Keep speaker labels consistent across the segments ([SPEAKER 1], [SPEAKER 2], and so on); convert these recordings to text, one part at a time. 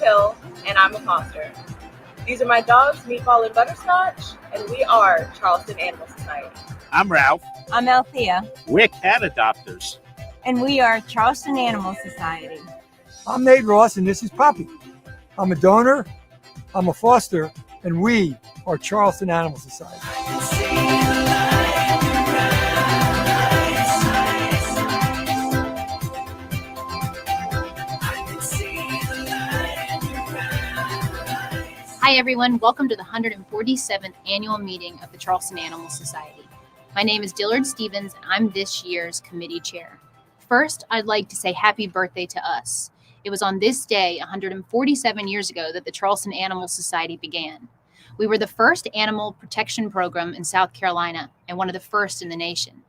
[SPEAKER 1] Hill, and I'm a foster. These are my dogs, Meatball and Butterscotch, and we are Charleston Animal Society.
[SPEAKER 2] I'm Ralph.
[SPEAKER 3] I'm Althea.
[SPEAKER 2] We're cat adopters.
[SPEAKER 3] And we are Charleston Animal Society.
[SPEAKER 4] I'm Nate Ross, and this is Poppy. I'm a donor, I'm a foster, and we are Charleston Animal Society.
[SPEAKER 5] Hi everyone, welcome to the 147th annual meeting of the Charleston Animal Society. My name is Dillard Stevens and I'm this year's committee chair. First, I'd like to say happy birthday to us. It was on this day 147 years ago that the Charleston Animal Society began. We were the first animal protection program in South Carolina and one of the first in the nation.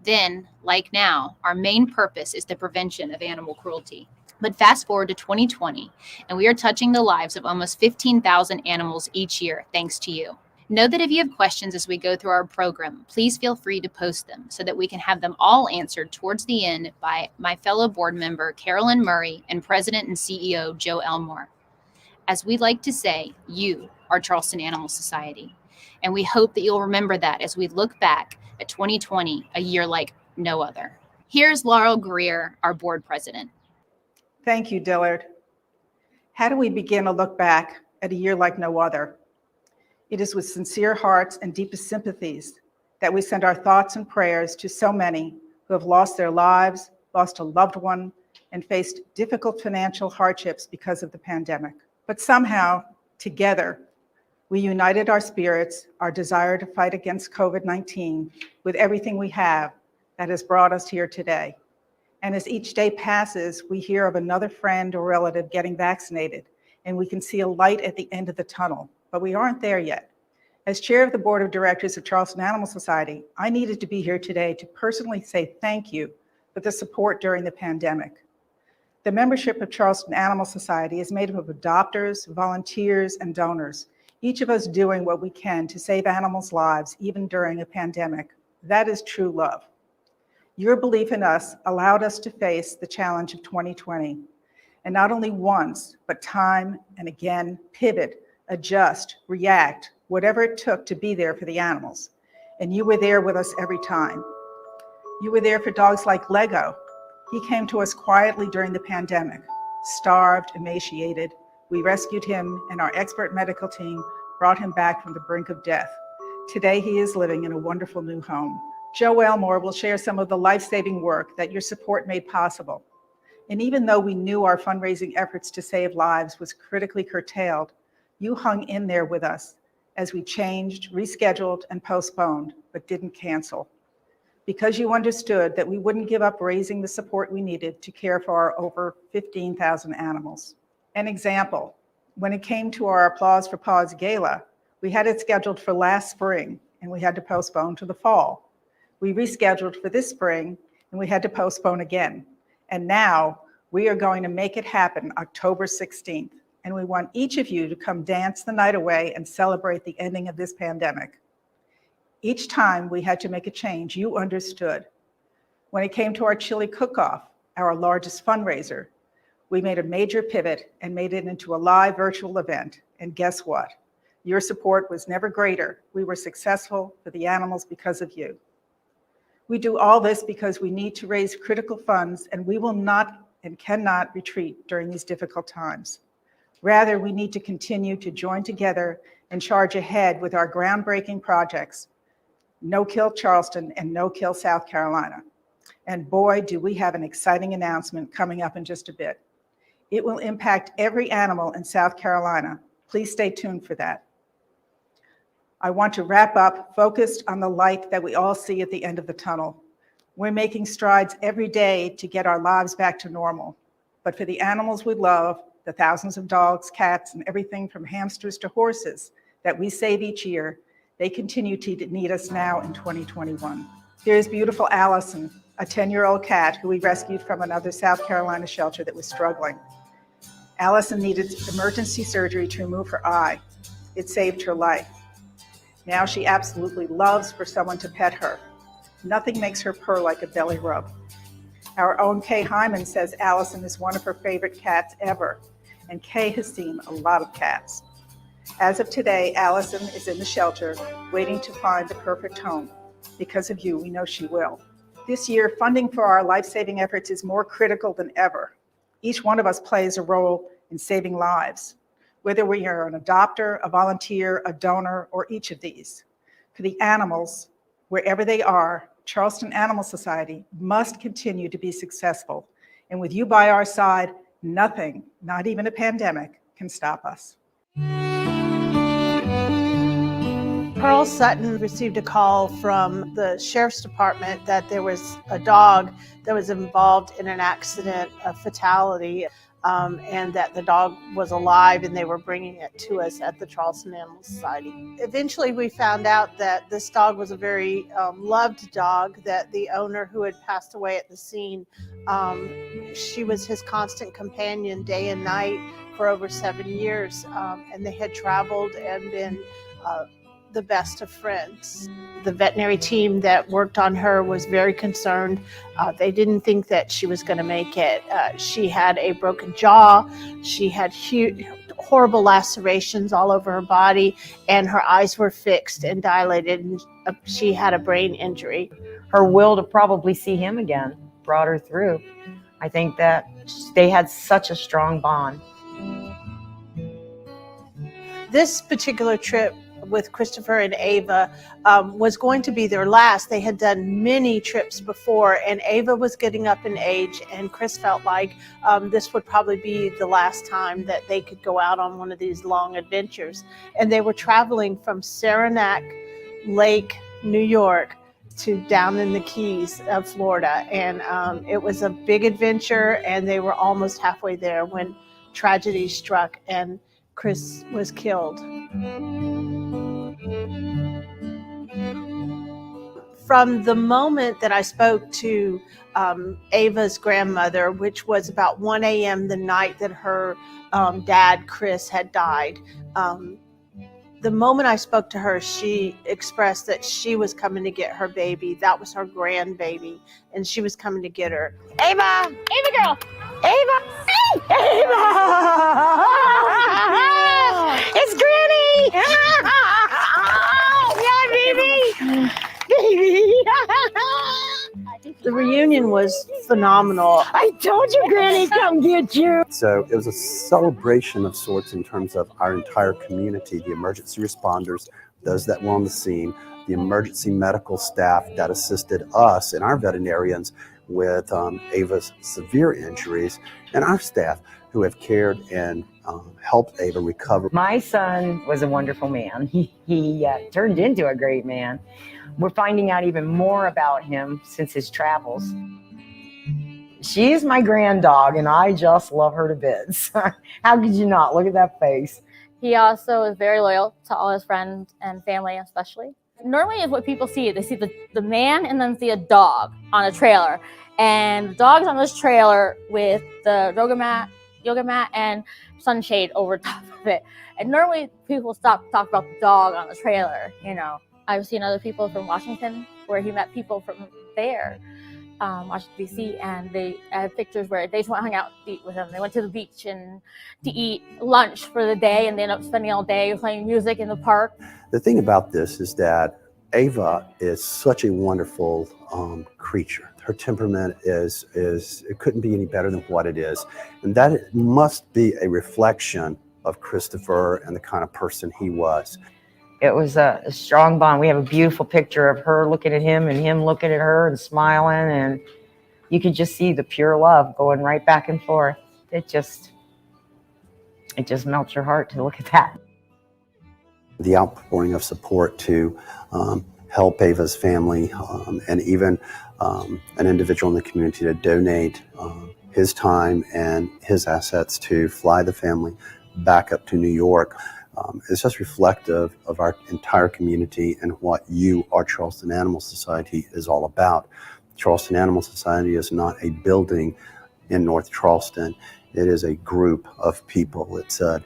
[SPEAKER 5] Then, like now, our main purpose is the prevention of animal cruelty. But fast forward to 2020, and we are touching the lives of almost 15,000 animals each year, thanks to you. Know that if you have questions as we go through our program, please feel free to post them so that we can have them all answered towards the end by my fellow board member, Carolyn Murray, and President and CEO, Joe Elmore. As we like to say, you are Charleston Animal Society, and we hope that you'll remember that as we look back at 2020, a year like no other. Here's Laurel Greer, our board president.
[SPEAKER 6] Thank you, Dillard. How do we begin to look back at a year like no other? It is with sincere hearts and deepest sympathies that we send our thoughts and prayers to so many who have lost their lives, lost a loved one, and faced difficult financial hardships because of the pandemic. But somehow, together, we united our spirits, our desire to fight against COVID-19 with everything we have that has brought us here today. And as each day passes, we hear of another friend or relative getting vaccinated, and we can see a light at the end of the tunnel, but we aren't there yet. As chair of the board of directors of Charleston Animal Society, I needed to be here today to personally say thank you for the support during the pandemic. The membership of Charleston Animal Society is made up of adopters, volunteers, and donors, each of us doing what we can to save animals' lives, even during a pandemic. That is true love. Your belief in us allowed us to face the challenge of 2020, and not only once, but time and again, pivot, adjust, react, whatever it took to be there for the animals. And you were there with us every time. You were there for dogs like Lego. He came to us quietly during the pandemic, starved, emaciated. We rescued him, and our expert medical team brought him back from the brink of death. Today, he is living in a wonderful new home. Joe Elmore will share some of the life-saving work that your support made possible. And even though we knew our fundraising efforts to save lives was critically curtailed, you hung in there with us as we changed, rescheduled, and postponed, but didn't cancel. Because you understood that we wouldn't give up raising the support we needed to care for our over 15,000 animals. An example, when it came to our Applause for Paws Gala, we had it scheduled for last spring, and we had to postpone to the fall. We rescheduled for this spring, and we had to postpone again. And now we are going to make it happen October 16th. And we want each of you to come dance the night away and celebrate the ending of this pandemic. Each time we had to make a change, you understood. When it came to our chili cook-off, our largest fundraiser, we made a major pivot and made it into a live virtual event. And guess what? Your support was never greater. We were successful for the animals because of you. We do all this because we need to raise critical funds, and we will not and cannot retreat during these difficult times. Rather, we need to continue to join together and charge ahead with our groundbreaking projects, No Kill Charleston and No Kill South Carolina. And boy, do we have an exciting announcement coming up in just a bit. It will impact every animal in South Carolina. Please stay tuned for that. I want to wrap up focused on the light that we all see at the end of the tunnel. We're making strides every day to get our lives back to normal. But for the animals we love, the thousands of dogs, cats, and everything from hamsters to horses that we save each year, they continue to need us now in 2021. Here's beautiful Allison, a 10-year-old cat who we rescued from another South Carolina shelter that was struggling. Allison needed emergency surgery to remove her eye. It saved her life. Now she absolutely loves for someone to pet her. Nothing makes her purr like a belly rub. Our own Kay Hyman says Allison is one of her favorite cats ever. and Kay has seen a lot of cats. As of today, Allison is in the shelter waiting to find the perfect home. Because of you, we know she will. This year, funding for our life-saving efforts is more critical than ever. Each one of us plays a role in saving lives, whether we are an adopter, a volunteer, a donor, or each of these. For the animals, wherever they are, Charleston Animal Society must continue to be successful. And with you by our side, nothing, not even a pandemic, can stop us.
[SPEAKER 7] Pearl Sutton received a call from the sheriff's department that there was a dog that was involved in an accident, a fatality, and that the dog was alive and they were bringing it to us at the Charleston Animal Society. Eventually we found out that this dog was a very loved dog, that the owner who had passed away at the scene, she was his constant companion day and night for over 7 years, and they had traveled and been the best of friends. The veterinary team that worked on her was very concerned. They didn't think that she was going to make it. She had a broken jaw. She had huge, horrible lacerations all over her body, and her eyes were fixed and dilated, and she had a brain injury.
[SPEAKER 8] Her will to probably see him again brought her through. I think that they had such a strong bond.
[SPEAKER 7] This particular trip with Christopher and Ava was going to be their last. They had done many trips before, and Ava was getting up in age, and Chris felt like this would probably be the last time that they could go out on one of these long adventures. And they were traveling from Saranac Lake, New York, to down in the Keys of Florida. And it was a big adventure, and they were almost halfway there when tragedy struck and Chris was killed. From the moment that I spoke to Ava's grandmother, which was about 1 a.m. the night that her dad, Chris, had died, the moment I spoke to her, she expressed that she was coming to get her baby. That was her grandbaby, and she was coming to get her.
[SPEAKER 3] Ava!
[SPEAKER 5] Ava girl!
[SPEAKER 3] Ava! Ava! It's Granny! Yeah, baby! Baby!
[SPEAKER 7] The reunion was phenomenal.
[SPEAKER 3] I told you Granny come get you!
[SPEAKER 9] So it was a celebration of sorts in terms of our entire community, the emergency responders, those that were on the scene, the emergency medical staff that assisted us and our veterinarians with Ava's severe injuries, and our staff who have cared and helped Ava recover.
[SPEAKER 8] My son was a wonderful man. He turned into a great man. We're finding out even more about him since his travels. She's my grand dog, and I just love her to bits. How could you not? Look at that face.
[SPEAKER 10] He also is very loyal to all his friends and family, especially. Normally, is what people see. They see the man and then see a dog on a trailer. And the dog's on this trailer with the yoga mat, and sunshade over top of it. And normally, people stop to talk about the dog on the trailer, you know. I've seen other people from Washington where he met people from there, Washington, D.C., and they had pictures where they just went hung out to eat with him. They went to the beach and to eat lunch for the day, and they ended up spending all day playing music in the park.
[SPEAKER 9] The thing about this is that Ava is such a wonderful creature. Her temperament is it couldn't be any better than what it is. And that it must be a reflection of Christopher and the kind of person he was.
[SPEAKER 8] It was a strong bond. We have a beautiful picture of her looking at him and him looking at her and smiling, and you could just see the pure love going right back and forth. It just melts your heart to look at that.
[SPEAKER 9] The outpouring of support to help Ava's family, and even an individual in the community to donate his time and his assets to fly the family back up to New York. It's just reflective of our entire community and what our Charleston Animal Society is all about. Charleston Animal Society is not a building in North Charleston. It is a group of people. It's an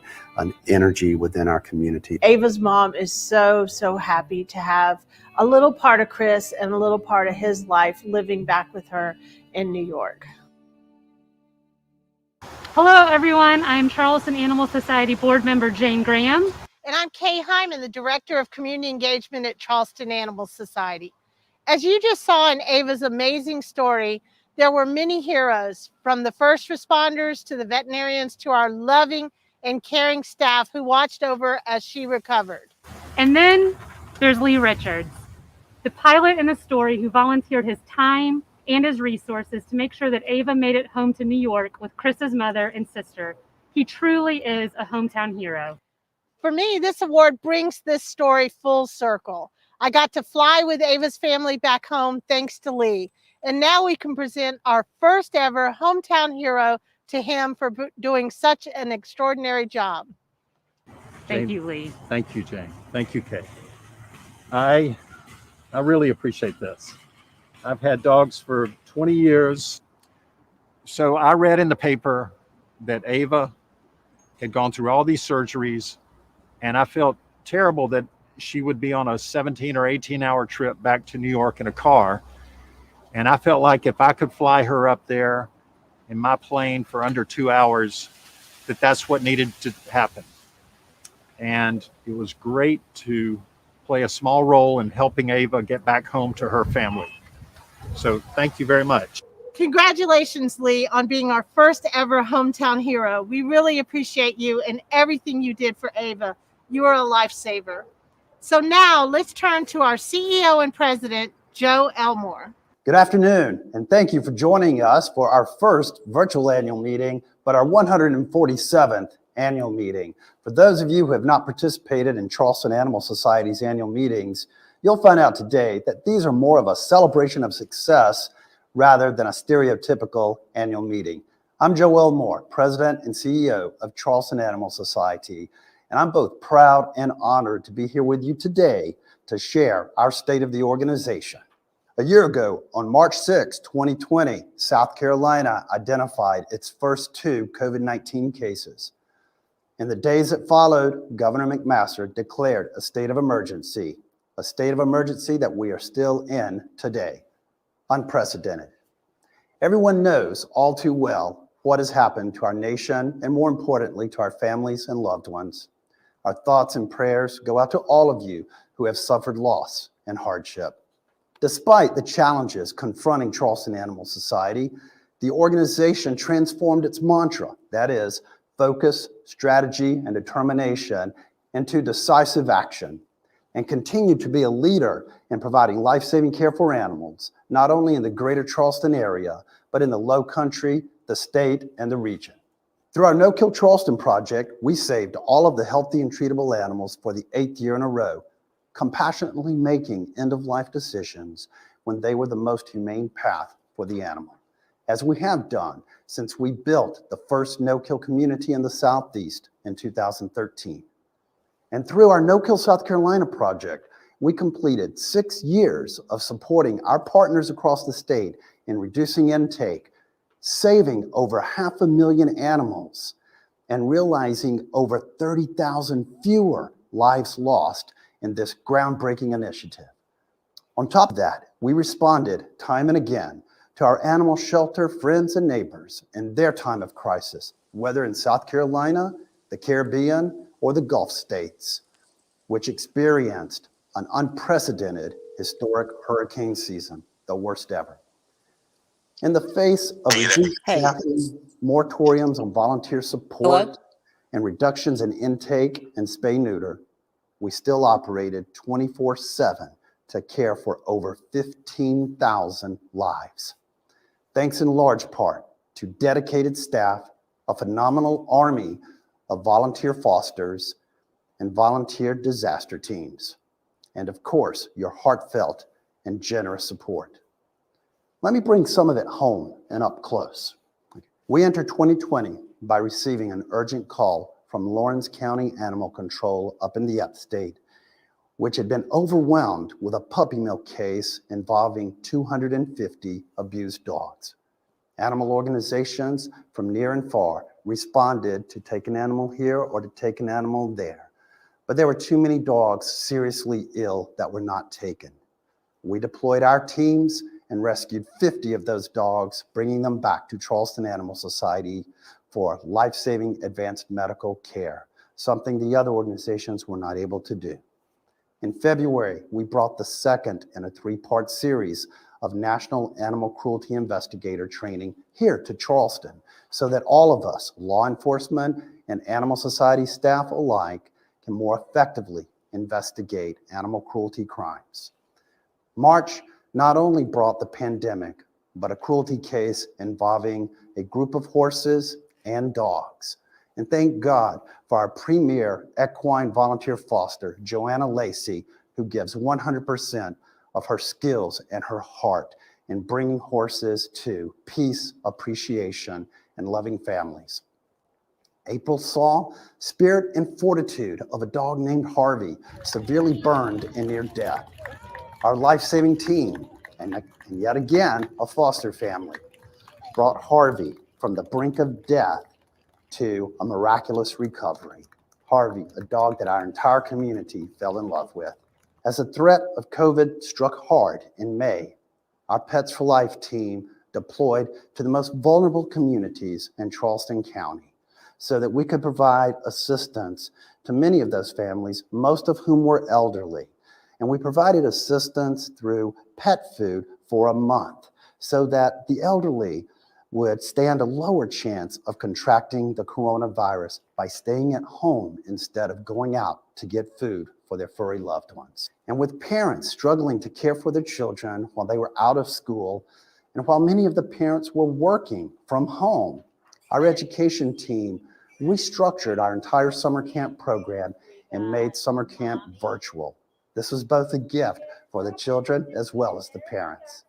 [SPEAKER 9] energy within our community.
[SPEAKER 7] Ava's mom is so happy to have a little part of Chris and a little part of his life living back with her in New York.
[SPEAKER 11] Hello, everyone. I'm Charleston Animal Society Board Member Jane Graham.
[SPEAKER 7] And I'm Kay Hyman, the Director of Community Engagement at Charleston Animal Society. As you just saw in Ava's amazing story, there were many heroes, from the first responders to the veterinarians to our loving and caring staff who watched over as she recovered.
[SPEAKER 11] And then there's Lee Richards, the pilot in the story who volunteered his time and his resources to make sure that Ava made it home to New York with Chris's mother and sister. He truly is a hometown hero.
[SPEAKER 7] For me, this award brings this story full circle. I got to fly with Ava's family back home thanks to Lee. And now we can present our first ever hometown hero to him for doing such an extraordinary job.
[SPEAKER 11] Thank you, Lee.
[SPEAKER 2] Thank you, Jane. Thank you, Kay. I really appreciate this. I've had dogs for 20 years. So I read in the paper that Ava had gone through all these surgeries, and I felt terrible that she would be on a 17 or 18-hour trip back to New York in a car. And I felt like if I could fly her up there in my plane for under 2 hours, that's what needed to happen. And it was great to play a small role in helping Ava get back home to her family. So thank you very much.
[SPEAKER 7] Congratulations, Lee, on being our first ever hometown hero. We really appreciate you and everything you did for Ava. You are a lifesaver. So now let's turn to our CEO and President, Joe Elmore.
[SPEAKER 12] Good afternoon, and thank you for joining us for our first virtual annual meeting, but our 147th annual meeting. For those of you who have not participated in Charleston Animal Society's annual meetings, you'll find out today that these are more of a celebration of success rather than a stereotypical annual meeting. I'm Joe Elmore, President and CEO of Charleston Animal Society, and I'm both proud and honored to be here with you today to share our state of the organization. A year ago, on March 6, 2020, South Carolina identified its first 2 COVID-19 cases. In the days that followed, Governor McMaster declared a state of emergency that we are still in today. Unprecedented. Everyone knows all too well what has happened to our nation and, more importantly, to our families and loved ones. Our thoughts and prayers go out to all of you who have suffered loss and hardship. Despite the challenges confronting Charleston Animal Society, the organization transformed its mantra, that is, focus, strategy, and determination, into decisive action, and continued to be a leader in providing life-saving care for animals, not only in the greater Charleston area, but in the Low Country, the state, and the region. Through our No Kill Charleston project, we saved all of the healthy and treatable animals for the 8th year in a row, compassionately making end-of-life decisions when they were the most humane path for the animal, as we have done since we built the first no-kill community in the Southeast in 2013. And through our No Kill South Carolina project, we completed 6 years of supporting our partners across the state in reducing intake, saving over 500,000 animals, and realizing over 30,000 fewer lives lost in this groundbreaking initiative. On top of that, we responded time and again to our animal shelter friends and neighbors in their time of crisis, whether in South Carolina, the Caribbean, or the Gulf states, which experienced an unprecedented historic hurricane season, the worst ever. In the face of reduced staffing, moratoriums on volunteer support, and reductions in intake and spay-neuter, we still operated 24/7 to care for over 15,000 lives. Thanks in large part to dedicated staff, a phenomenal army of volunteer fosters, and volunteer disaster teams, and of course, your heartfelt and generous support. Let me bring some of it home and up close. We entered 2020 by receiving an urgent call from Lawrence County Animal Control up in the upstate, which had been overwhelmed with a puppy mill case involving 250 abused dogs. Animal organizations from near and far responded to take an animal here or to take an animal there, but there were too many dogs seriously ill that were not taken. We deployed our teams and rescued 50 of those dogs, bringing them back to Charleston Animal Society for life-saving advanced medical care, something the other organizations were not able to do. In February, we brought the second in a three-part series of National Animal Cruelty Investigator training here to Charleston so that all of us, law enforcement and animal society staff alike, can more effectively investigate animal cruelty crimes. March not only brought the pandemic, but a cruelty case involving a group of horses and dogs. And thank God for our premier equine volunteer foster, Joanna Lacey, who gives 100% of her skills and her heart in bringing horses to peace, appreciation, and loving families. April saw spirit and fortitude of a dog named Harvey, severely burned and near death. Our life-saving team, and yet again, a foster family, brought Harvey from the brink of death to a miraculous recovery. Harvey, a dog that our entire community fell in love with. As the threat of COVID struck hard in May, our Pets for Life team deployed to the most vulnerable communities in Charleston County so that we could provide assistance to many of those families, most of whom were elderly. And we provided assistance through pet food for a month so that the elderly would stand a lower chance of contracting the coronavirus by staying at home instead of going out to get food for their furry loved ones. And with parents struggling to care for their children while they were out of school, and while many of the parents were working from home, our education team restructured our entire summer camp program and made summer camp virtual. This was both a gift for the children as well as the parents.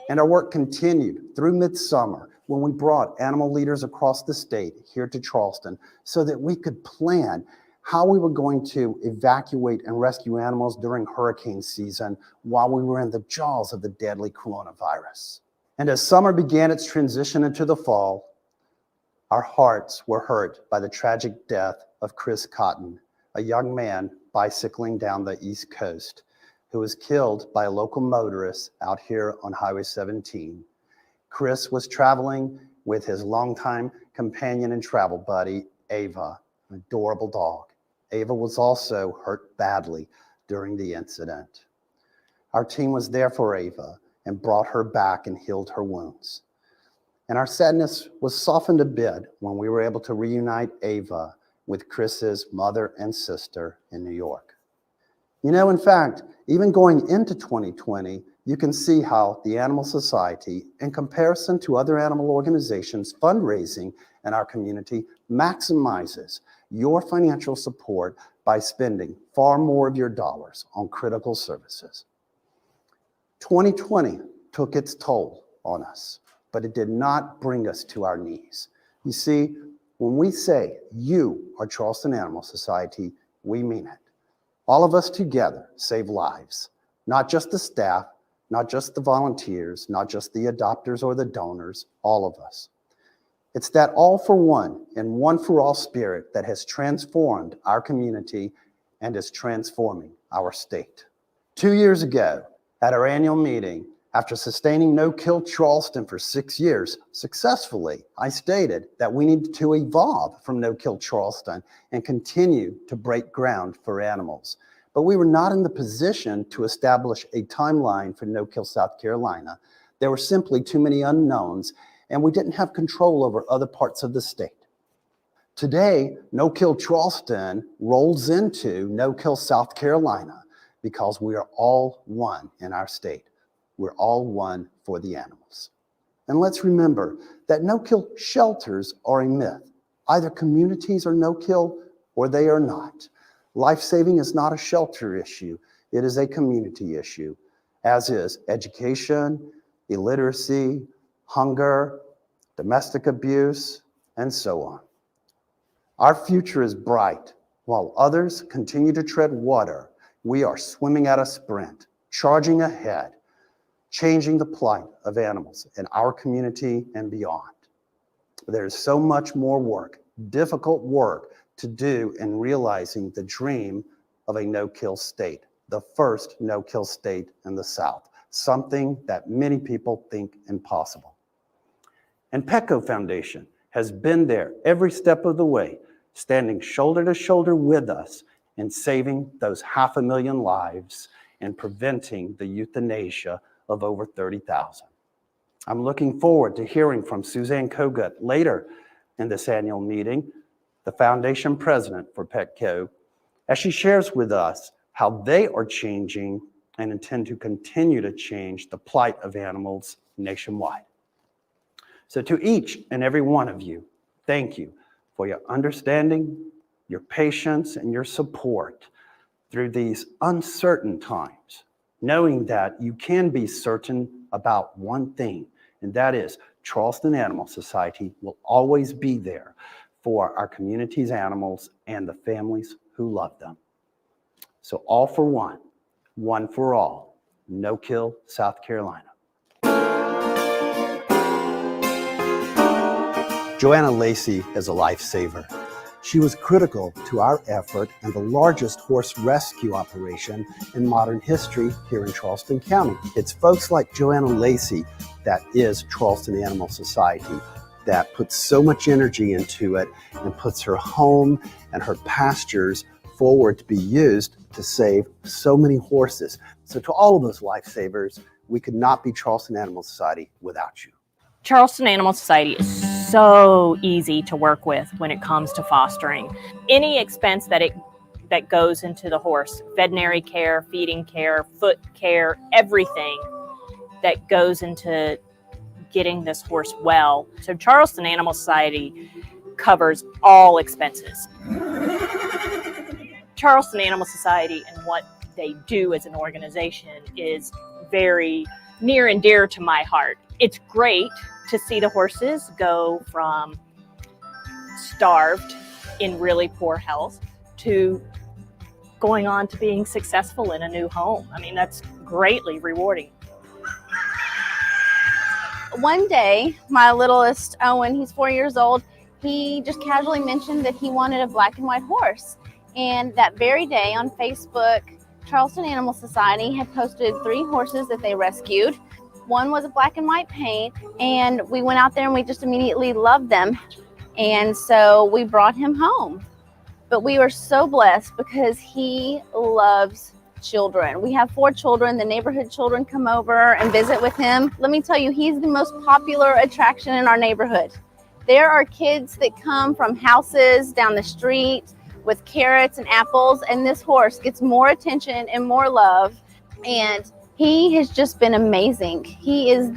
[SPEAKER 12] And our work continued through midsummer when we brought animal leaders across the state here to Charleston so that we could plan how we were going to evacuate and rescue animals during hurricane season while we were in the jaws of the deadly coronavirus. And as summer began its transition into the fall, our hearts were hurt by the tragic death of Chris Cotton, a young man bicycling down the East Coast who was killed by a local motorist out here on Highway 17. Chris was traveling with his longtime companion and travel buddy, Ava, an adorable dog. Ava was also hurt badly during the incident. Our team was there for Ava and brought her back and healed her wounds. And our sadness was softened a bit when we were able to reunite Ava with Chris's mother and sister in New York. You know, in fact, even going into 2020, you can see how the Animal Society, in comparison to other animal organizations, fundraising in our community maximizes your financial support by spending far more of your dollars on critical services. 2020 took its toll on us, but it did not bring us to our knees. You see, when we say you are Charleston Animal Society, we mean it. All of us together save lives, not just the staff, not just the volunteers, not just the adopters or the donors, all of us. It's that all for one and one for all spirit that has transformed our community and is transforming our state. 2 years ago, at our annual meeting, after sustaining No Kill Charleston for 6 years successfully, I stated that we needed to evolve from No Kill Charleston and continue to break ground for animals. But we were not in the position to establish a timeline for No Kill South Carolina. There were simply too many unknowns, and we didn't have control over other parts of the state. Today, No Kill Charleston rolls into No Kill South Carolina because we are all one in our state. We're all one for the animals. And let's remember that no-kill shelters are a myth. Either communities are no-kill or they are not. Life-saving is not a shelter issue. It is a community issue, as is education, illiteracy, hunger, domestic abuse, and so on. Our future is bright. While others continue to tread water, we are swimming at a sprint, charging ahead, changing the plight of animals in our community and beyond. There's so much more work, difficult work to do in realizing the dream of a no-kill state, the first no-kill state in the South, something that many people think impossible. And Petco Foundation has been there every step of the way, standing shoulder to shoulder with us in saving those 500,000 lives and preventing the euthanasia of over 30,000. I'm looking forward to hearing from Suzanne Kogut later in this annual meeting, the foundation president for Petco, as she shares with us how they are changing and intend to continue to change the plight of animals nationwide. So to each and every one of you, thank you for your understanding, your patience, and your support through these uncertain times, knowing that you can be certain about one thing, and that is Charleston Animal Society will always be there for our community's animals and the families who love them. So all for one, one for all, No Kill South Carolina.
[SPEAKER 9] Joanna Lacey is a lifesaver. She was critical to our effort and the largest horse rescue operation in modern history here in Charleston County. It's folks like Joanna Lacey that is Charleston Animal Society, that puts so much energy into it and puts her home and her pastures forward to be used to save so many horses. So to all of those lifesavers, we could not be Charleston Animal Society without you.
[SPEAKER 13] Charleston Animal Society is so easy to work with when it comes to fostering. Any expense that goes into the horse, veterinary care, feeding care, foot care, everything that goes into getting this horse well. So Charleston Animal Society covers all expenses. Charleston Animal Society and what they do as an organization is very near and dear to my heart. It's great to see the horses go from starved in really poor health to going on to being successful in a new home. I mean, that's greatly rewarding.
[SPEAKER 14] One day, my littlest Owen, he's 4 years old, he just casually mentioned that he wanted a black and white horse. And that very day on Facebook, Charleston Animal Society had posted 3 horses that they rescued. One was a black and white paint, and we went out there and we just immediately loved them. And so we brought him home. But we were so blessed because he loves children. We have 4 children. The neighborhood children come over and visit with him. Let me tell you, he's the most popular attraction in our neighborhood. There are kids that come from houses down the street with carrots and apples, and this horse gets more attention and more love. And he has just been amazing. He is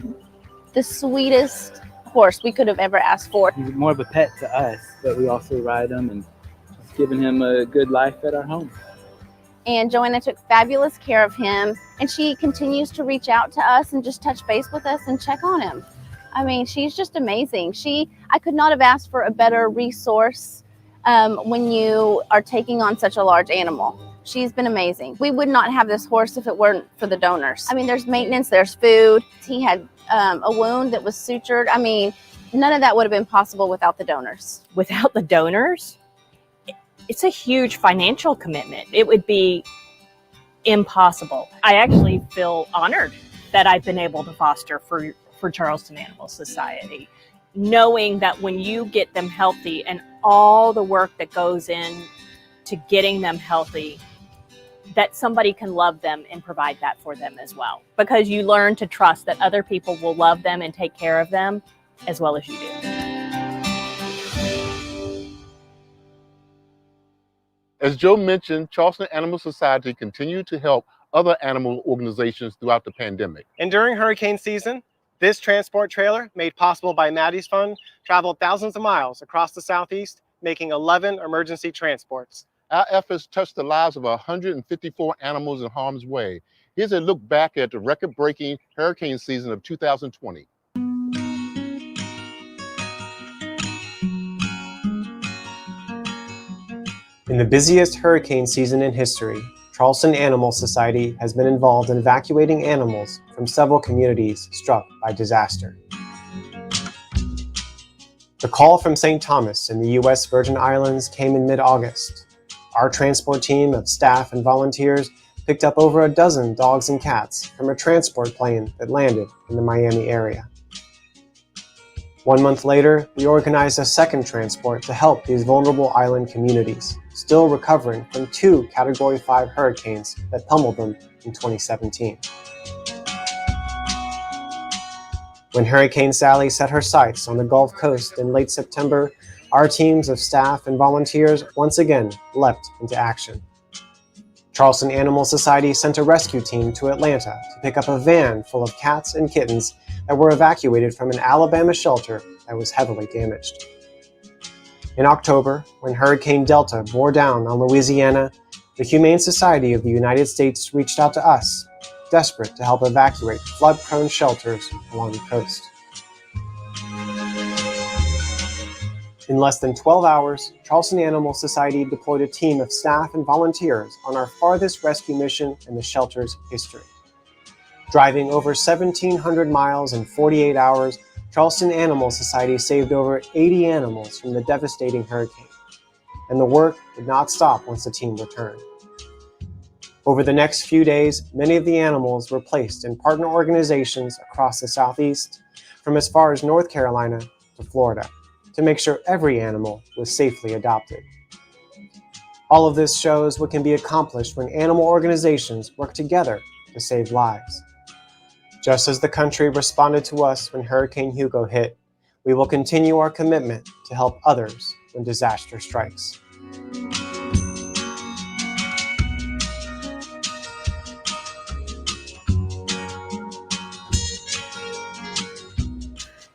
[SPEAKER 14] the sweetest horse we could have ever asked for.
[SPEAKER 15] He's more of a pet to us, but we also ride him and just giving him a good life at our home.
[SPEAKER 14] And Joanna took fabulous care of him, and she continues to reach out to us and just touch base with us and check on him. I mean, she's just amazing. I could not have asked for a better resource when you are taking on such a large animal. She's been amazing. We would not have this horse if it weren't for the donors. I mean, there's maintenance, there's food. He had a wound that was sutured. I mean, none of that would have been possible without the donors.
[SPEAKER 13] Without the donors, it's a huge financial commitment. It would be impossible. I actually feel honored that I've been able to foster for Charleston Animal Society, knowing that when you get them healthy and all the work that goes in to getting them healthy, that somebody can love them and provide that for them as well. Because you learn to trust that other people will love them and take care of them as well as you do.
[SPEAKER 16] As Joe mentioned, Charleston Animal Society continued to help other animal organizations throughout the pandemic.
[SPEAKER 17] And during hurricane season, this transport trailer, made possible by Maddie's Fund, traveled thousands of miles across the Southeast, making 11 emergency transports.
[SPEAKER 16] Our efforts touched the lives of 154 animals in harm's way. Here's a look back at the record-breaking hurricane season of 2020.
[SPEAKER 18] In the busiest hurricane season in history, Charleston Animal Society has been involved in evacuating animals from several communities struck by disaster. The call from St. Thomas in the U.S. Virgin Islands came in mid-August. Our transport team of staff and volunteers picked up over a dozen dogs and cats from a transport plane that landed in the Miami area. 1 month later, we organized a second transport to help these vulnerable island communities, still recovering from 2 Category 5 hurricanes that pummeled them in 2017. When Hurricane Sally set her sights on the Gulf Coast in late September, our teams of staff and volunteers once again leapt into action. Charleston Animal Society sent a rescue team to Atlanta to pick up a van full of cats and kittens that were evacuated from an Alabama shelter that was heavily damaged. In October, when Hurricane Delta bore down on Louisiana, the Humane Society of the United States reached out to us, desperate to help evacuate flood-prone shelters along the coast. In less than 12 hours, Charleston Animal Society deployed a team of staff and volunteers on our farthest rescue mission in the shelter's history. Driving over 1,700 miles in 48 hours, Charleston Animal Society saved over 80 animals from the devastating hurricane. And the work did not stop once the team returned. Over the next few days, many of the animals were placed in partner organizations across the Southeast, from as far as North Carolina to Florida, to make sure every animal was safely adopted. All of this shows what can be accomplished when animal organizations work together to save lives. Just as the country responded to us when Hurricane Hugo hit, we will continue our commitment to help others when disaster strikes.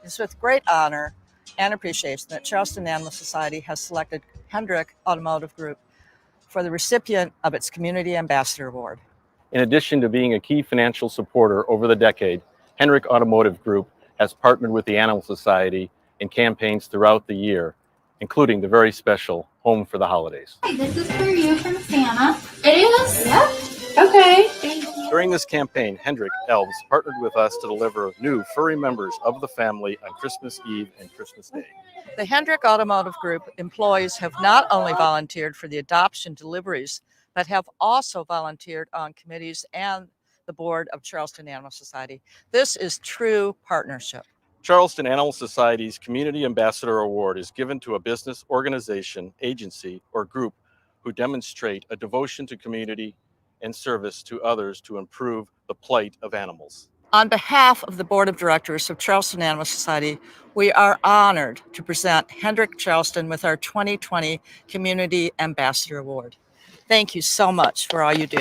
[SPEAKER 19] It's with great honor and appreciation that Charleston Animal Society has selected Hendrick Automotive Group for the recipient of its Community Ambassador Award.
[SPEAKER 20] In addition to being a key financial supporter over the decade, Hendrick Automotive Group has partnered with the Animal Society in campaigns throughout the year, including the very special Home for the Holidays.
[SPEAKER 21] This is for you from Santa. It is? Yep. Okay. Thank you.
[SPEAKER 20] During this campaign, Hendrick Elves partnered with us to deliver new furry members of the family on Christmas Eve and Christmas Day.
[SPEAKER 19] The Hendrick Automotive Group employees have not only volunteered for the adoption deliveries, but have also volunteered on committees and the board of Charleston Animal Society. This is true partnership.
[SPEAKER 20] Charleston Animal Society's Community Ambassador Award is given to a business, organization, agency, or group who demonstrate a devotion to community and service to others to improve the plight of animals.
[SPEAKER 19] On behalf of the Board of Directors of Charleston Animal Society, we are honored to present Hendrick Charleston with our 2020 Community Ambassador Award. Thank you so much for all you do.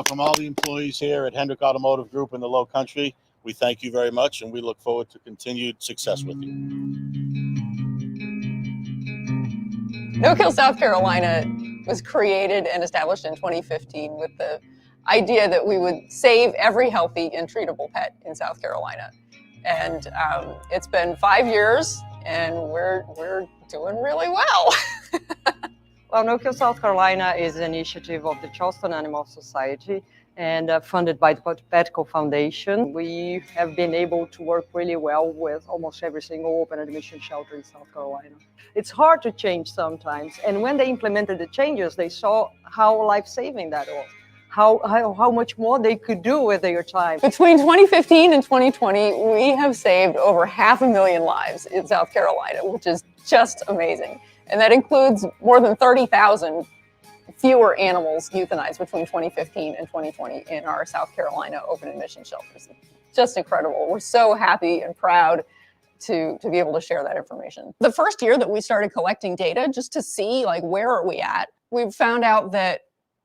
[SPEAKER 22] From all the employees here at Hendrick Automotive Group in the Low Country, we thank you very much and we look forward to continued success with you.
[SPEAKER 23] No Kill South Carolina was created and established in 2015 with the idea that we would save every healthy and treatable pet in South Carolina. And it's been 5 years and we're doing really well.
[SPEAKER 24] Well, No Kill South Carolina is an initiative of the Charleston Animal Society and funded by the Petco Foundation. We have been able to work really well with almost every single open admission shelter in South Carolina. It's hard to change sometimes, and when they implemented the changes, they saw how life-saving that was, how much more they could do with their time.
[SPEAKER 23] Between 2015 and 2020, we have saved over 500,000 lives in South Carolina, which is just amazing. And that includes more than 30,000 fewer animals euthanized between 2015 and 2020 in our South Carolina open admission shelters. Just incredible. We're so happy and proud to be able to share that information. The first year that we started collecting data just to see like where are we at, we've found out that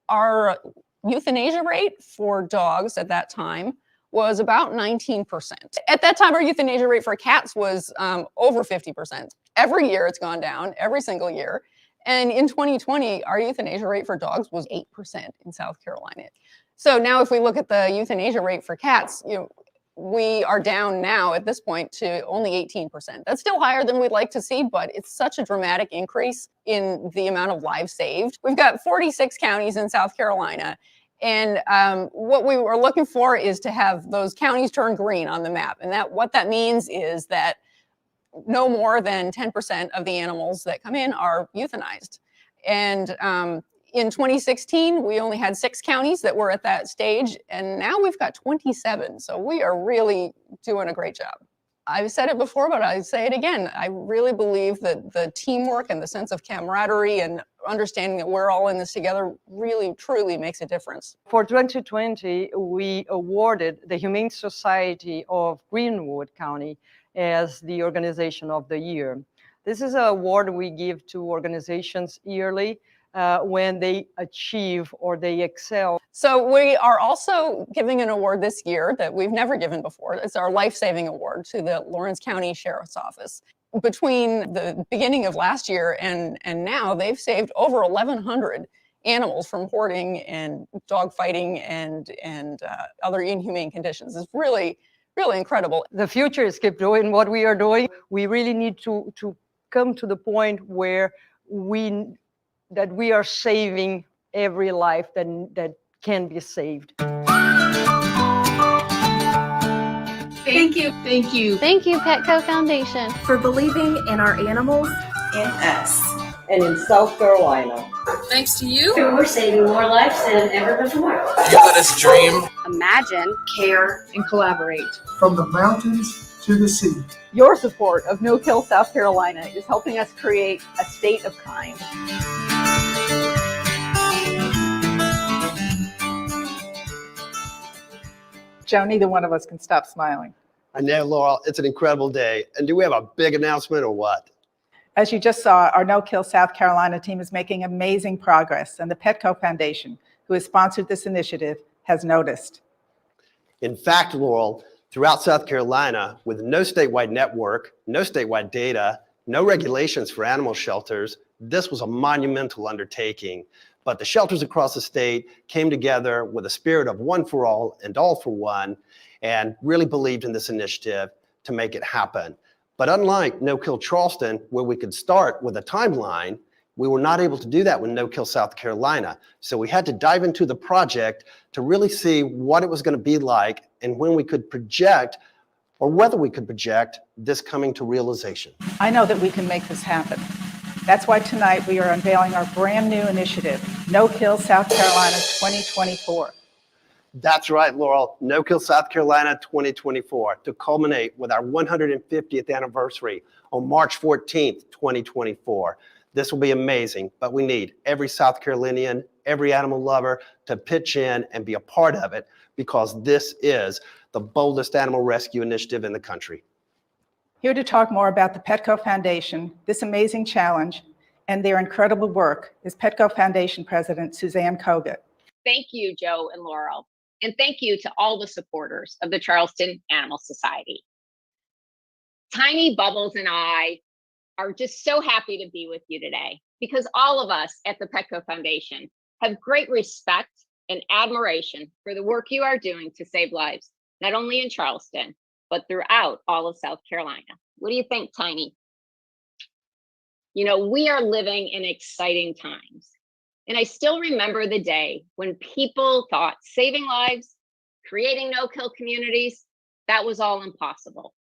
[SPEAKER 23] our euthanasia rate for dogs at that time was about 19%. At that time, our euthanasia rate for cats was over 50%. Every year it's gone down, every single year. And in 2020, our euthanasia rate for dogs was 8% in South Carolina. So now if we look at the euthanasia rate for cats, we are down now at this point to only 18%. That's still higher than we'd like to see, but it's such a dramatic increase in the amount of lives saved. We've got 46 counties in South Carolina. And what we were looking for is to have those counties turn green on the map. And what that means is that no more than 10% of the animals that come in are euthanized. And In 2016, we only had 6 counties that were at that stage, and now we've got 27. So we are really doing a great job. I've said it before, but I say it again. I really believe that the teamwork and the sense of camaraderie and understanding that we're all in this together really, truly makes a difference.
[SPEAKER 24] For 2020, we awarded the Humane Society of Greenwood County as the Organization of the Year. This is an award we give to organizations yearly when they achieve or they excel.
[SPEAKER 23] So we are also giving an award this year that we've never given before. It's our life-saving award to the Lawrence County Sheriff's Office. Between the beginning of last year and now, they've saved over 1,100 animals from hoarding and dog fighting and other inhumane conditions. It's really, really incredible.
[SPEAKER 24] The future is keep doing what we are doing. We really need to come to the point where we are saving every life that can be saved.
[SPEAKER 1] Thank you. Thank you.
[SPEAKER 14] Thank you, Petco Foundation,
[SPEAKER 1] For believing in our animals.
[SPEAKER 8] In us. And in South Carolina.
[SPEAKER 1] Thanks to you.
[SPEAKER 4] We're saving more lives than ever before.
[SPEAKER 5] You let us dream.
[SPEAKER 1] Imagine, care, and collaborate.
[SPEAKER 6] From the mountains to the sea.
[SPEAKER 23] Your support of No Kill South Carolina is helping us create a state of kind.
[SPEAKER 25] Joe, neither one of us can stop smiling.
[SPEAKER 12] I know, Laurel, it's an incredible day. And do we have a big announcement or what?
[SPEAKER 25] As you just saw, our No Kill South Carolina team is making amazing progress, and the Petco Foundation, who has sponsored this initiative, has noticed.
[SPEAKER 12] In fact, Laurel, throughout South Carolina, with no statewide network, no statewide data, no regulations for animal shelters, this was a monumental undertaking. But the shelters across the state came together with a spirit of one for all and all for one, and really believed in this initiative to make it happen. But unlike No Kill Charleston, where we could start with a timeline, we were not able to do that with No Kill South Carolina. So we had to dive into the project to really see what it was going to be like and when we could project, or whether we could project, this coming to realization.
[SPEAKER 25] I know that we can make this happen. That's why tonight we are unveiling our brand new initiative, No Kill South Carolina 2024.
[SPEAKER 12] That's right, Laurel. No Kill South Carolina 2024 to culminate with our 150th anniversary on March 14th, 2024. This will be amazing, but we need every South Carolinian, every animal lover to pitch in and be a part of it, because this is the boldest animal rescue initiative in the country.
[SPEAKER 25] Here to talk more about the Petco Foundation, this amazing challenge, and their incredible work is Petco Foundation President Suzanne Kogut.
[SPEAKER 26] Thank you, Joe and Laurel. And thank you to all the supporters of the Charleston Animal Society. Tiny Bubbles and I are just so happy to be with you today, because all of us at the Petco Foundation have great respect and admiration for the work you are doing to save lives, not only in Charleston, but throughout all of South Carolina. What do you think, Tiny? You know, we are living in exciting times. And I still remember the day when people thought saving lives, creating no-kill communities, that was all impossible.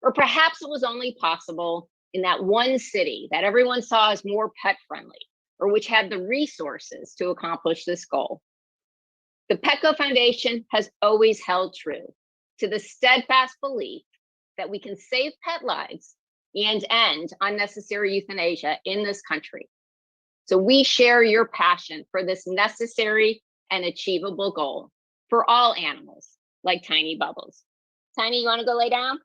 [SPEAKER 26] Or perhaps it was only possible in that one city that everyone saw as more pet-friendly, or which had the resources to accomplish this goal. The Petco Foundation has always held true to the steadfast belief that we can save pet lives and end unnecessary euthanasia in this country. So we share your passion for this necessary and achievable goal for all animals, like Tiny Bubbles. Tiny, you want to go lay down?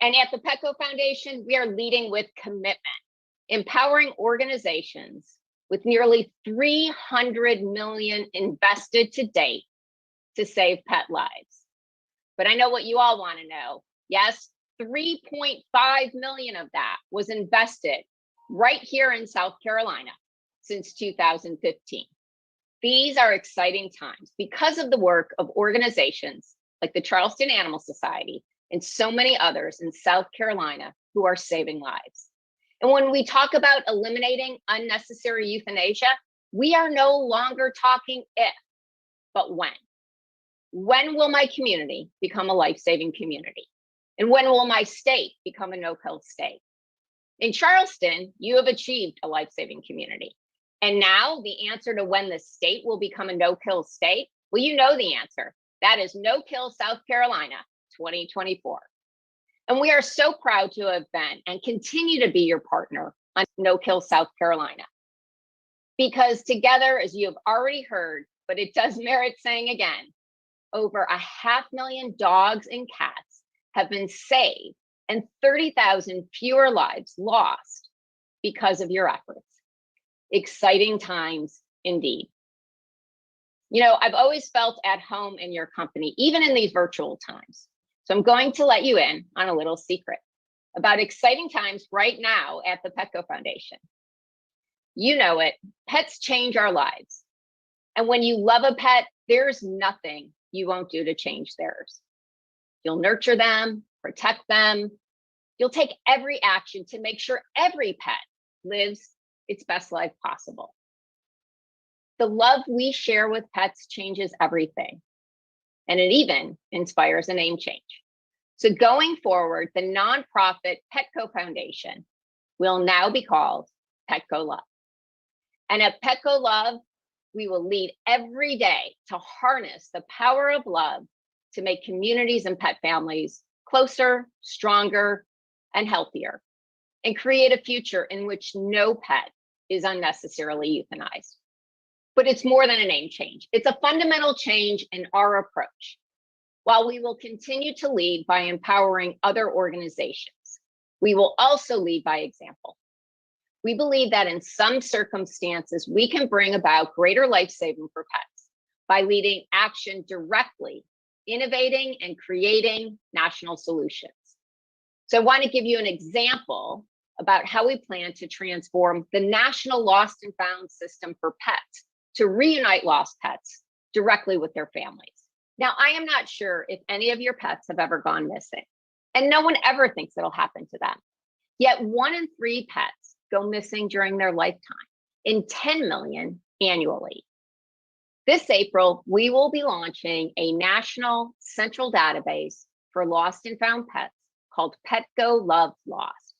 [SPEAKER 26] And at the Petco Foundation, we are leading with commitment, empowering organizations with nearly $300 million invested to date to save pet lives. But I know what you all want to know. Yes, 3.5 million of that was invested right here in South Carolina since 2015. These are exciting times because of the work of organizations like the Charleston Animal Society and so many others in South Carolina who are saving lives. And when we talk about eliminating unnecessary euthanasia, we are no longer talking if, but when. When will my community become a life-saving community? And when will my state become a no-kill state? In Charleston, you have achieved a life-saving community. And now the answer to when the state will become a no-kill state, well, you know the answer. That is No Kill South Carolina 2024. And we are so proud to have been and continue to be your partner on No Kill South Carolina. Because together, as you have already heard, but it does merit saying again, over 500,000 dogs and cats have been saved and 30,000 fewer lives lost because of your efforts. Exciting times indeed. You know, I've always felt at home in your company, even in these virtual times. So I'm going to let you in on a little secret about exciting times right now at the Petco Foundation. You know it, pets change our lives. And when you love a pet, there's nothing you won't do to change theirs. You'll nurture them, protect them. You'll take every action to make sure every pet lives its best life possible. The love we share with pets changes everything, and it even inspires a name change. So going forward, the nonprofit Petco Foundation will now be called Petco Love. And at Petco Love, we will lead every day to harness the power of love to make communities and pet families closer, stronger, and healthier, and create a future in which no pet is unnecessarily euthanized. But it's more than a name change. It's a fundamental change in our approach. While we will continue to lead by empowering other organizations, we will also lead by example. We believe that in some circumstances, we can bring about greater life saving for pets by leading action directly, innovating and creating national solutions. So I want to give you an example about how we plan to transform the national lost and found system for pets to reunite lost pets directly with their families. Now, I am not sure if any of your pets have ever gone missing, and no one ever thinks it'll happen to them. Yet 1 in 3 pets go missing during their lifetime, in 10 million annually. This April, we will be launching a national central database for lost and found pets called Petco Love Lost.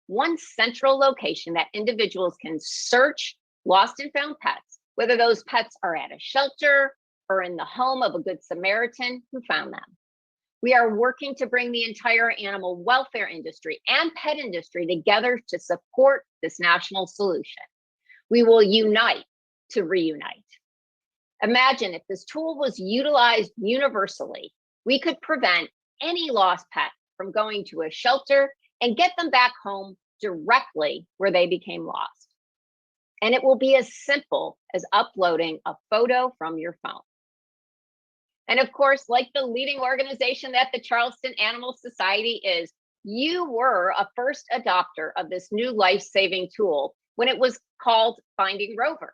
[SPEAKER 26] One central location that individuals can search lost and found pets, whether those pets are at a shelter or in the home of a Good Samaritan who found them. We are working to bring the entire animal welfare industry and pet industry together to support this national solution. We will unite to reunite. Imagine if this tool was utilized universally, we could prevent any lost pet from going to a shelter and get them back home directly where they became lost. And it will be as simple as uploading a photo from your phone. And of course, like the leading organization that the Charleston Animal Society is, you were a first adopter of this new life-saving tool when it was called Finding Rover.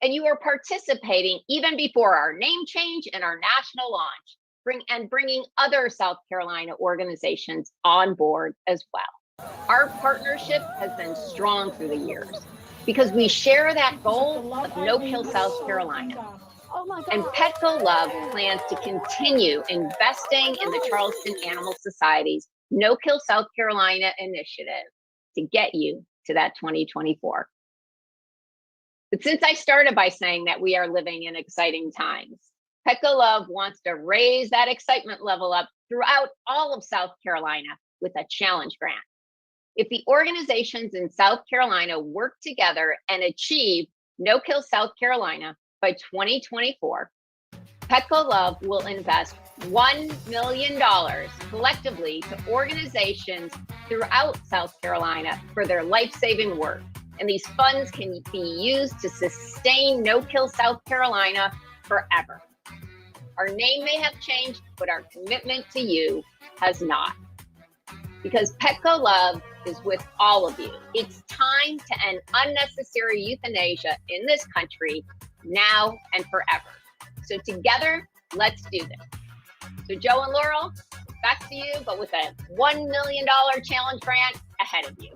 [SPEAKER 26] And you are participating even before our name change and our national launch, bringing other South Carolina organizations on board as well. Our partnership has been strong through the years because we share that goal of No Kill South Carolina. And Petco Love plans to continue investing in the Charleston Animal Society's No Kill South Carolina initiative to get you to that 2024. But since I started by saying that we are living in exciting times, Petco Love wants to raise that excitement level up throughout all of South Carolina with a challenge grant. If the organizations in South Carolina work together and achieve No Kill South Carolina by 2024, Petco Love will invest $1 million collectively to organizations throughout South Carolina for their life-saving work. And these funds can be used to sustain No Kill South Carolina forever. Our name may have changed, but our commitment to you has not. Because Petco Love is with all of you. It's time to end unnecessary euthanasia in this country now and forever. So together, let's do this. So Joe and Laurel, back to you, but with a $1 million challenge grant ahead of you.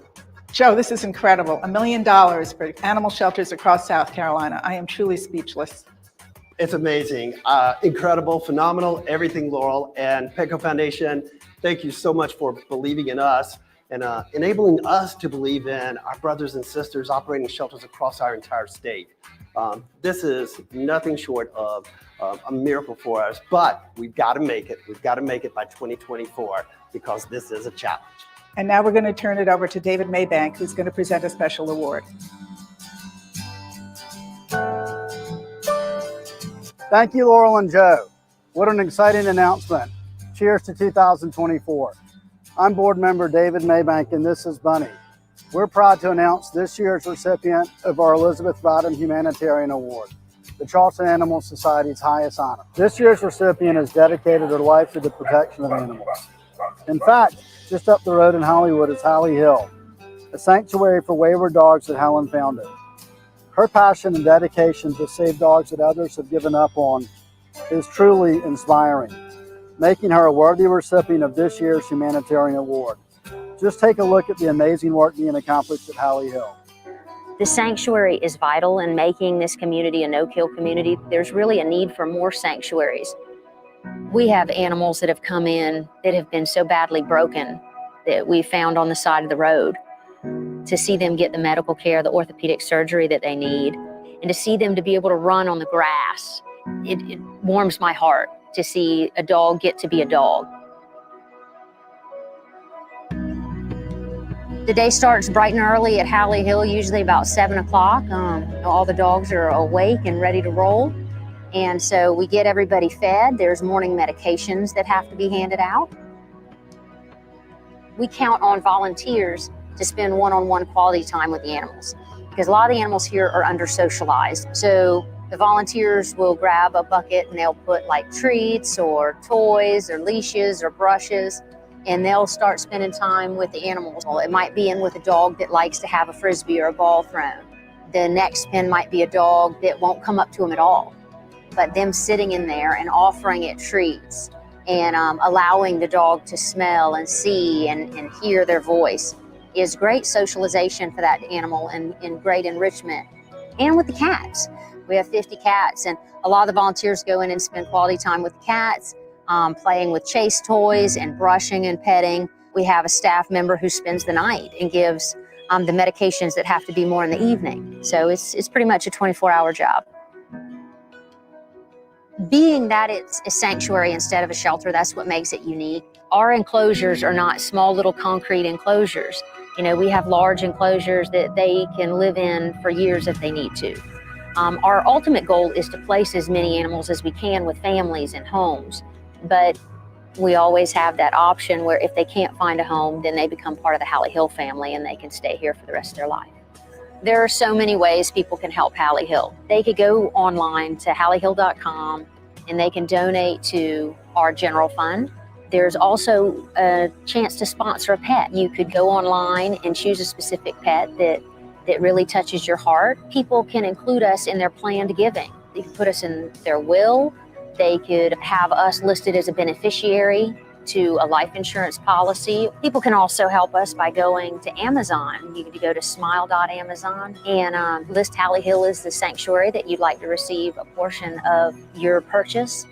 [SPEAKER 25] Joe, this is incredible. $1 million for animal shelters across South Carolina. I am truly speechless.
[SPEAKER 12] It's amazing, incredible, phenomenal, everything, Laurel. And Petco Foundation, thank you so much for believing in us. and enabling us to believe in our brothers and sisters operating shelters across our entire state. This is nothing short of a miracle for us, but we've got to make it. We've got to make it by 2024 because this is a challenge.
[SPEAKER 25] And now we're going to turn it over to David Maybank, who's going to present a special award.
[SPEAKER 2] Thank you, Laurel and Joe. What an exciting announcement. Cheers to 2024. I'm board member David Maybank, and this is Bunny. We're proud to announce this year's recipient of our Elizabeth Bradham Humanitarian Award, the Charleston Animal Society's highest honor. This year's recipient has dedicated her life to the protection of animals. In fact, just up the road in Hollywood is Hallie Hill, a sanctuary for wayward dogs that Helen founded. Her passion and dedication to save dogs that others have given up on is truly inspiring, making her a worthy recipient of this year's Humanitarian Award. Just take a look at the amazing work being accomplished at Hallie Hill.
[SPEAKER 3] The sanctuary is vital in making this community a no-kill community. There's really a need for more sanctuaries. We have animals that have come in that have been so badly broken that we found on the side of the road. To see them get the medical care, the orthopedic surgery that they need, and to see them to be able to run on the grass, it warms my heart to see a dog get to be a dog. The day starts bright and early at Hallie Hill, usually about 7 o'clock. All the dogs are awake and ready to roll. And so we get everybody fed. There's morning medications that have to be handed out. We count on volunteers to spend one-on-one quality time with the animals, because a lot of the animals here are under-socialized. So the volunteers will grab a bucket and they'll put like treats or toys or leashes or brushes, and they'll start spending time with the animals. Well, it might be in with a dog that likes to have a frisbee or a ball thrown. The next pen might be a dog that won't come up to them at all, but them sitting in there and offering it treats and allowing the dog to smell and see and hear their voice is great socialization for that animal and great enrichment. And with the cats, we have 50 cats, and a lot of the volunteers go in and spend quality time with the cats, playing with chase toys and brushing and petting. We have a staff member who spends the night and gives the medications that have to be more in the evening. So it's pretty much a 24-hour job. Being that it's a sanctuary instead of a shelter, that's what makes it unique. Our enclosures are not small little concrete enclosures. You know, we have large enclosures that they can live in for years if they need to. Our ultimate goal is to place as many animals as we can with families and homes, but we always have that option where if they can't find a home, then they become part of the Hallie Hill family and they can stay here for the rest of their life. There are so many ways people can help Hallie Hill. They could go online to halliehill.com and they can donate to our general fund. There's also a chance to sponsor a pet. You could go online and choose a specific pet that really touches your heart. People can include us in their planned giving. They can put us in their will. They could have us listed as a beneficiary to a life insurance policy. People can also help us by going to Amazon. You can go to smile.amazon and list Hallie Hill as the sanctuary that you'd like to receive a portion of your purchase.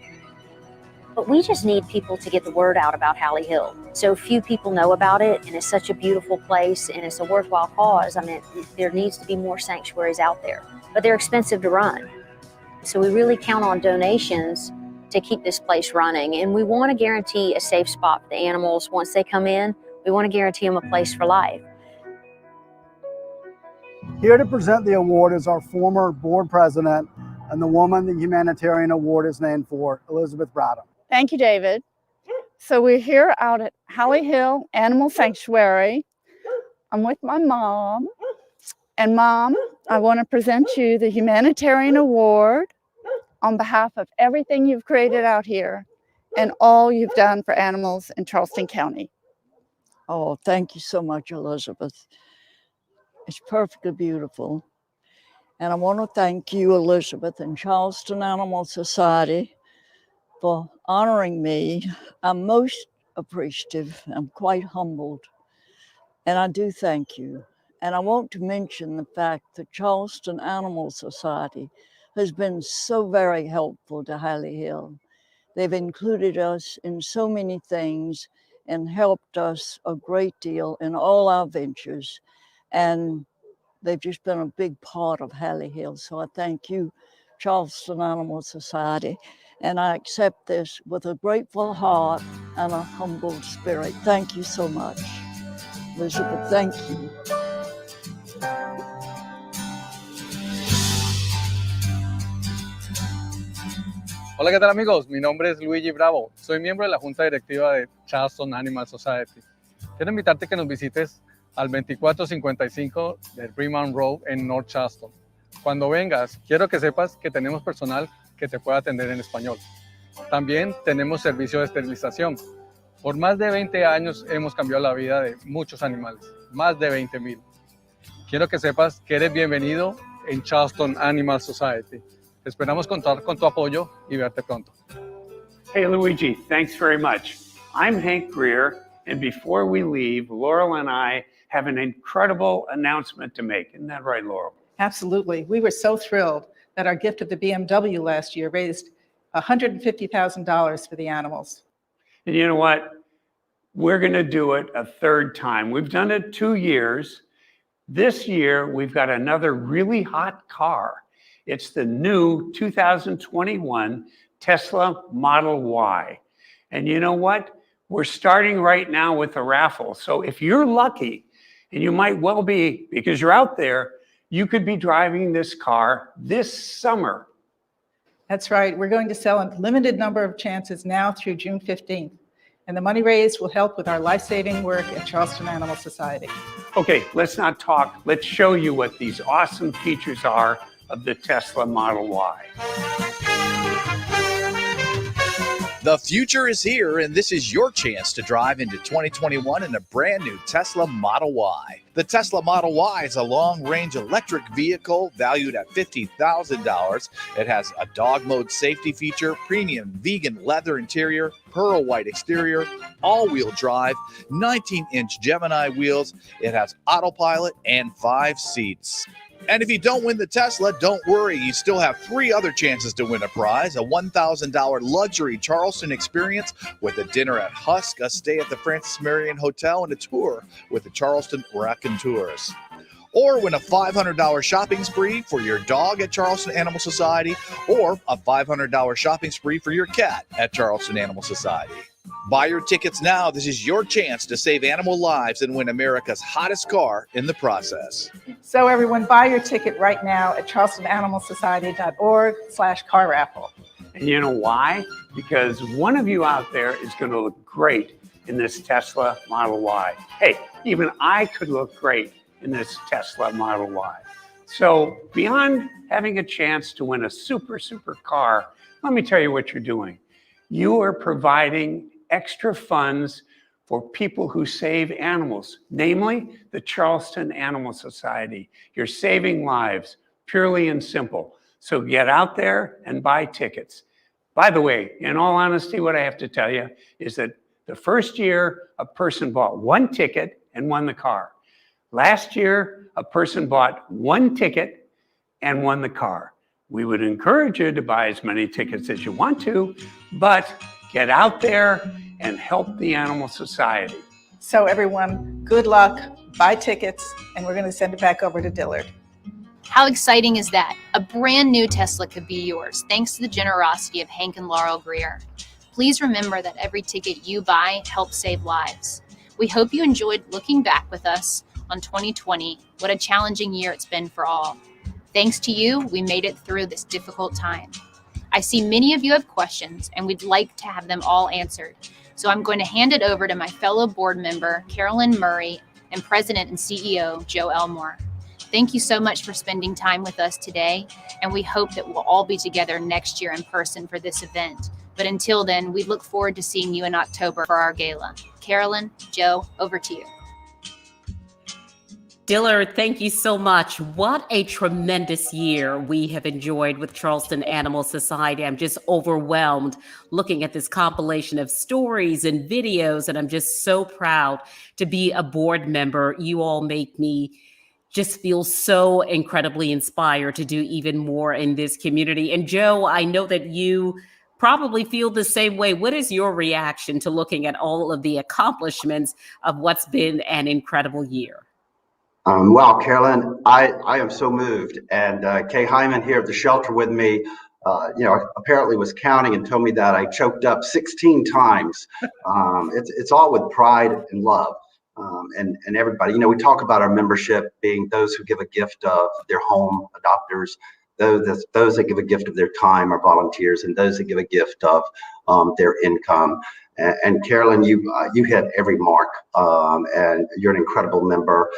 [SPEAKER 3] But we just need people to get the word out about Hallie Hill. So few people know about it, and it's such a beautiful place, and it's a worthwhile cause. I mean, there needs to be more sanctuaries out there, but they're expensive to run. So we really count on donations to keep this place running. And we want to guarantee a safe spot for the animals. Once they come in, we want to guarantee them a place for life.
[SPEAKER 2] Here to present the award is our former board president and the woman the Humanitarian Award is named for, Elizabeth Bradham.
[SPEAKER 23] Thank you, David. So we're here out at Hallie Hill Animal Sanctuary. I'm with my mom. And Mom, I want to present you the Humanitarian Award on behalf of everything you've created out here and all you've done for animals in Charleston County.
[SPEAKER 5] Oh, thank you so much, Elizabeth. It's perfectly beautiful. And I want to thank you, Elizabeth, and Charleston Animal Society for honoring me. I'm most appreciative. I'm quite humbled. And I do thank you. And I want to mention the fact that Charleston Animal Society has been so very helpful to Hallie Hill. They've included us in so many things, and helped us a great deal in all our ventures. And they've just been a big part of Halley Hill. So I thank you, Charleston Animal Society. And I accept this with a grateful heart and a humbled spirit. Thank you so much. Elizabeth, thank you.
[SPEAKER 7] Hola, ¿qué tal amigos? Mi nombre es Luigi Bravo. Soy miembro de la Junta Directiva de Charleston Animal Society. Quiero invitarte a que nos visites al 2455 de Fremont Road en North Charleston. Cuando vengas, quiero que sepas que tenemos personal que te pueda atender en español. También tenemos servicio de esterilización. Por más de 20 años hemos cambiado la vida de muchos animales, más de 20,000. Quiero que sepas que eres bienvenido en Charleston Animal Society. Esperamos contar con tu apoyo y verte pronto.
[SPEAKER 9] Hey Luigi, thanks very much. I'm Hank Greer, and before we leave, Laurel and I have an incredible announcement to make. Isn't that right, Laurel?
[SPEAKER 25] Absolutely. We were so thrilled that our gift of the BMW last year raised $150,000 for the animals.
[SPEAKER 9] And you know what? We're going to do it a third time. We've done it 2 years. This year, we've got another really hot car. It's the new 2021 Tesla Model Y. And you know what? We're starting right now with a raffle. So if you're lucky, and you might well be because you're out there, you could be driving this car this summer.
[SPEAKER 25] That's right. We're going to sell a limited number of chances now through June 15th. And the money raised will help with our life-saving work at Charleston Animal Society.
[SPEAKER 9] Okay, let's not talk. Let's show you what these awesome features are of the Tesla Model Y.
[SPEAKER 10] The future is here, and this is your chance to drive into 2021 in a brand new Tesla Model Y. The Tesla Model Y is a long-range electric vehicle valued at $50,000. It has a dog mode safety feature, premium vegan leather interior, pearl white exterior, all-wheel drive, 19-inch Gemini wheels. It has autopilot and 5 seats. And if you don't win the Tesla, don't worry. You still have 3 other chances to win a prize: a $1,000 luxury Charleston experience with a dinner at Husk, a stay at the Francis Marion Hotel, and a tour with the Charleston Raconteurs. Or win a $500 shopping spree for your dog at Charleston Animal Society, or a $500 shopping spree for your cat at Charleston Animal Society. Buy your tickets now. This is your chance to save animal lives and win America's hottest car in the process.
[SPEAKER 25] So everyone, buy your ticket right now at charlestonanimalsociety.org/car raffle.
[SPEAKER 9] And you know why? Because one of you out there is going to look great in this Tesla Model Y. Hey, even I could look great in this Tesla Model Y. So beyond having a chance to win a super car, let me tell you what you're doing. You are providing extra funds for people who save animals, namely the Charleston Animal Society. You're saving lives, purely and simple. So get out there and buy tickets. By the way, in all honesty, what I have to tell you is that the first year, a person bought 1 ticket and won the car. Last year, a person bought 1 ticket and won the car. We would encourage you to buy as many tickets as you want to, but get out there and help the Animal Society.
[SPEAKER 25] So everyone, good luck, buy tickets, and we're going to send it back over to Dillard.
[SPEAKER 11] How exciting is that? A brand new Tesla could be yours, thanks to the generosity of Hank and Laurel Greer. Please remember that every ticket you buy helps save lives. We hope you enjoyed looking back with us on 2020. What a challenging year it's been for all. Thanks to you, we made it through this difficult time. I see many of you have questions, and we'd like to have them all answered. So I'm going to hand it over to my fellow board member, Carolyn Murray, and President and CEO, Joe Elmore. Thank you so much for spending time with us today, and we hope that we'll all be together next year in person for this event. But until then, we look forward to seeing you in October for our gala. Carolyn, Joe, over to you.
[SPEAKER 13] Dillard, thank you so much. What a tremendous year we have enjoyed with Charleston Animal Society. I'm just overwhelmed looking at this compilation of stories and videos, and I'm just so proud to be a board member. You all make me just feel so incredibly inspired to do even more in this community. And Joe, I know that you probably feel the same way. What is your reaction to looking at all of the accomplishments of what's been an incredible year?
[SPEAKER 15] Wow, Carolyn, I am so moved. And Kay Hyman here at the shelter with me, apparently was counting and told me that I choked up 16 times. It's all with pride and love. And everybody, we talk about our membership being those who give a gift of their home, adopters, those that give a gift of their time are volunteers, and those that give a gift of their income. And Carolyn, you hit every mark, and you're an incredible member.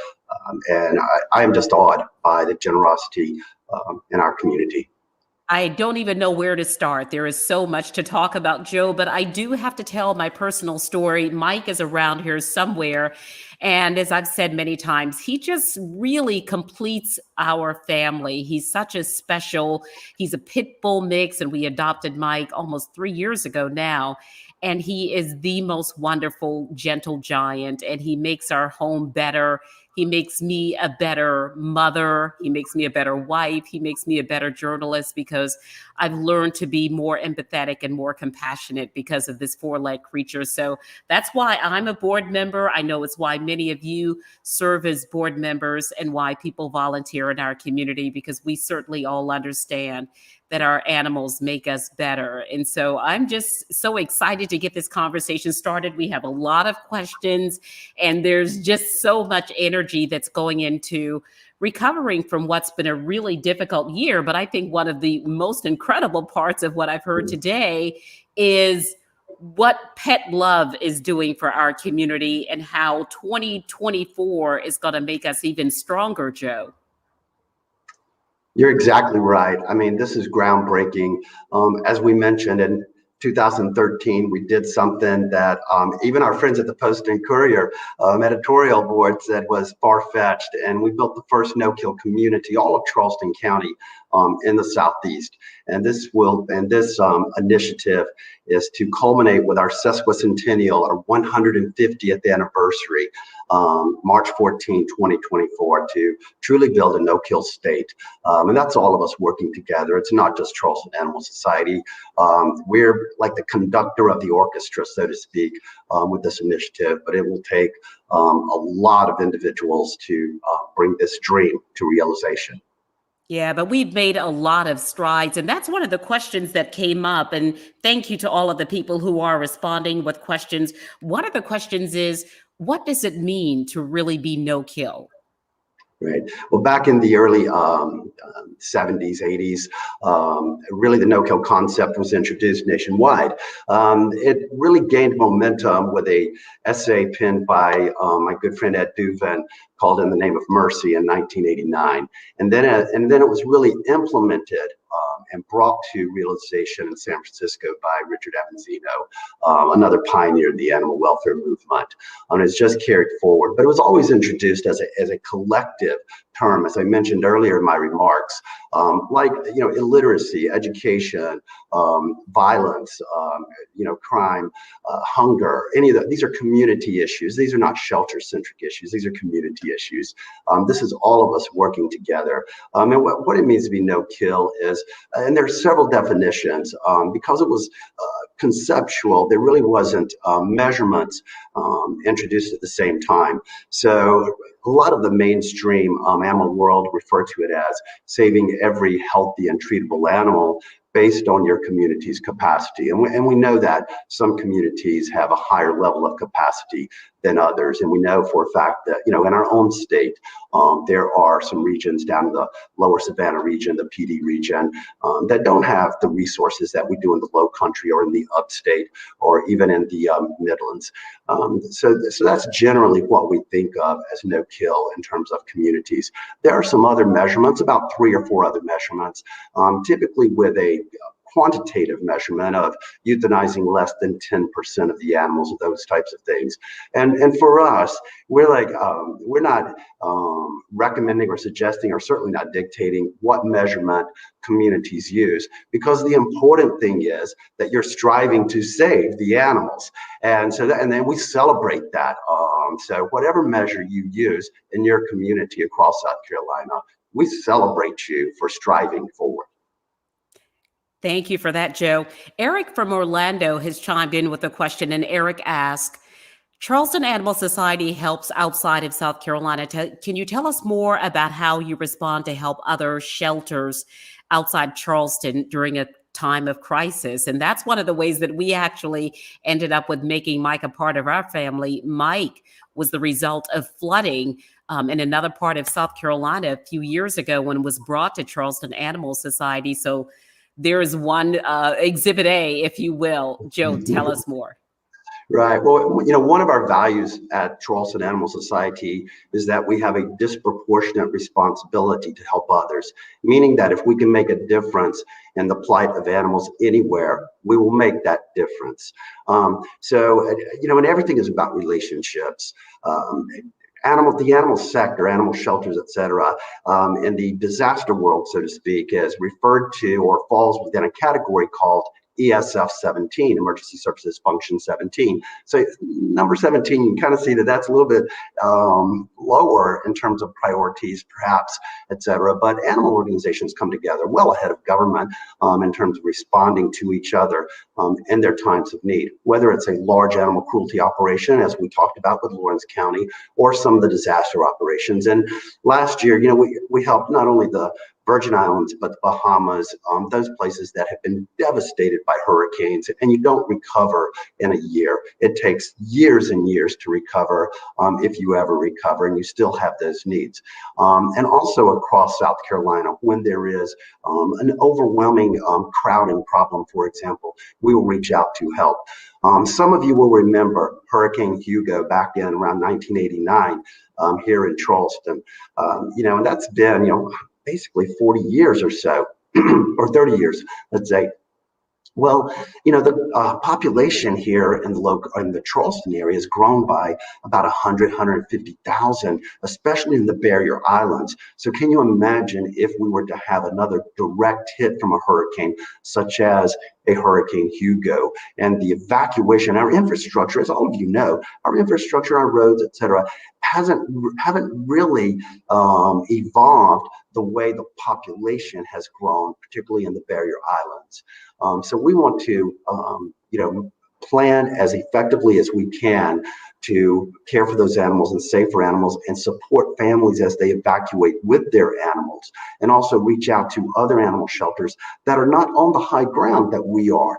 [SPEAKER 15] And I am just awed by the generosity in our community.
[SPEAKER 13] I don't even know where to start. There is so much to talk about, Joe, but I do have to tell my personal story. Mike is around here somewhere. And as I've said many times, he just really completes our family. He's such a he's a pit bull mix, and we adopted Mike almost 3 years ago now. And he is the most wonderful, gentle giant, and he makes our home better. He makes me a better mother. He makes me a better wife. He makes me a better journalist because I've learned to be more empathetic and more compassionate because of this four-legged creature. So that's why I'm a board member. I know it's why many of you serve as board members and why people volunteer in our community, because we certainly all understand that our animals make us better. And so I'm just so excited to get this conversation started. We have a lot of questions, and there's just so much energy that's going into recovering from what's been a really difficult year. But I think one of the most incredible parts of what I've heard today is what Pet Love is doing for our community and how 2024 is going to make us even stronger, Joe.
[SPEAKER 15] You're exactly right. I mean, this is groundbreaking. As we mentioned, in 2013, we did something that even our friends at the Post and Courier editorial board said was far-fetched, and we built the first no-kill community, all of Charleston County, in the Southeast. And this initiative is to culminate with our sesquicentennial, our 150th anniversary, March 14, 2024, to truly build a no-kill state. And that's all of us working together. It's not just Charleston Animal Society. We're like the conductor of the orchestra, so to speak, with this initiative, but it will take a lot of individuals to bring this dream to realization.
[SPEAKER 13] Yeah, but we've made a lot of strides. And that's one of the questions that came up. And thank you to all of the people who are responding with questions. One of the questions is, what does it mean to really be no-kill?
[SPEAKER 15] Right. Well, back in the early 70s, 80s, really the no-kill concept was introduced nationwide. It really gained momentum with a essay penned by my good friend Ed Duvin called In the Name of Mercy in 1989. And then it was really implemented and brought to realization in San Francisco by Richard Avanzino, another pioneer of the animal welfare movement. It's just carried forward, but it was always introduced as a collective term, as I mentioned earlier in my remarks, like illiteracy, education, violence, crime, hunger. Any of that. These are community issues. These are not shelter-centric issues. These are community issues. This is all of us working together. And what it means to be no-kill is, and there are several definitions, because it was conceptual, there really wasn't measurements introduced at the same time. So a lot of the mainstream animal world refer to it as saving every healthy and treatable animal based on your community's capacity. And we know that some communities have a higher level of capacity than others. And we know for a fact that, in our own state, there are some regions down in the lower Savannah region, the PD region, that don't have the resources that we do in the low country or in the upstate or even in the Midlands. So that's generally what we think of as no-kill in terms of communities. There are some other measurements, about 3 or 4 other measurements, typically with a quantitative measurement of euthanizing less than 10% of the animals, those types of things. And for us, we're like, we're not recommending or suggesting or certainly not dictating what measurement communities use, because the important thing is that you're striving to save the animals. And so and then we celebrate that. So whatever measure you use in your community across South Carolina, we celebrate you for striving forward.
[SPEAKER 13] Thank you for that, Joe. Eric from Orlando has chimed in with a question, and Eric asked, Charleston Animal Society helps outside of South Carolina. Can you tell us more about how you respond to help other shelters outside Charleston during a time of crisis? And that's one of the ways that we actually ended up with making Mike a part of our family. Mike was the result of flooding in another part of South Carolina a few years ago when it was brought to Charleston Animal Society. So there is one exhibit A, if you will. Joe, tell us more.
[SPEAKER 15] Right. Well, you know, one of our values at Charleston Animal Society is that we have a disproportionate responsibility to help others, meaning that if we can make a difference in the plight of animals anywhere, we will make that difference. So, you know, and everything is about relationships. The animal sector, animal shelters, et cetera, in the disaster world, so to speak, is referred to or falls within a category called ESF 17, Emergency Services Function 17. So number 17, you can kind of see that that's a little bit lower in terms of priorities, perhaps, et cetera. But animal organizations come together well ahead of government in terms of responding to each other in their times of need, whether it's a large animal cruelty operation, as we talked about with Lawrence County, or some of the disaster operations. And last year, you know, we helped not only the Virgin Islands, but the Bahamas, those places that have been devastated by hurricanes, and you don't recover in a year. It takes years and years to recover, if you ever recover, and you still have those needs. And also across South Carolina, when there is an overwhelming crowding problem, for example, we will reach out to help. Some of you will remember Hurricane Hugo back in around 1989 here in Charleston. You know, and that's been, you know, basically 40 years or so, or 30 years, let's say. Well, you know, the population here in the Charleston area has grown by about 150,000, especially in the barrier islands. So can you imagine if we were to have another direct hit from a hurricane, such as a Hurricane Hugo, and the evacuation, our infrastructure, as all of you know, our infrastructure, our roads, et cetera, haven't really evolved the way the population has grown, particularly in the barrier islands. So we want to, you know, plan as effectively as we can to care for those animals and save for animals and support families as they evacuate with their animals, and also reach out to other animal shelters that are not on the high ground that we are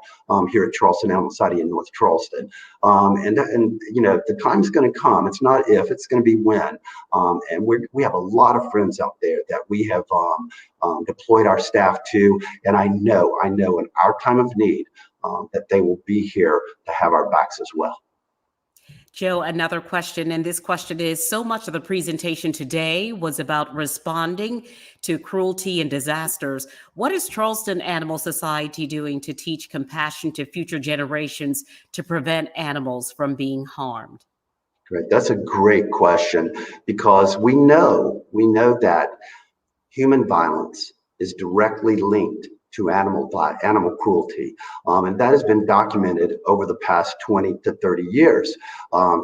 [SPEAKER 15] here at Charleston Animal Society in North Charleston. And you know, the time's going to come. It's not if, it's going to be when. And we have a lot of friends out there that we have deployed our staff to, and I know in our time of need that they will be here to have our backs as well.
[SPEAKER 13] Joe, another question, and this question is, so much of the presentation today was about responding to cruelty and disasters. What is Charleston Animal Society doing to teach compassion to future generations to prevent animals from being harmed?
[SPEAKER 15] Great. That's a great question, because we know that human violence is directly linked to animal cruelty. And that has been documented over the past 20 to 30 years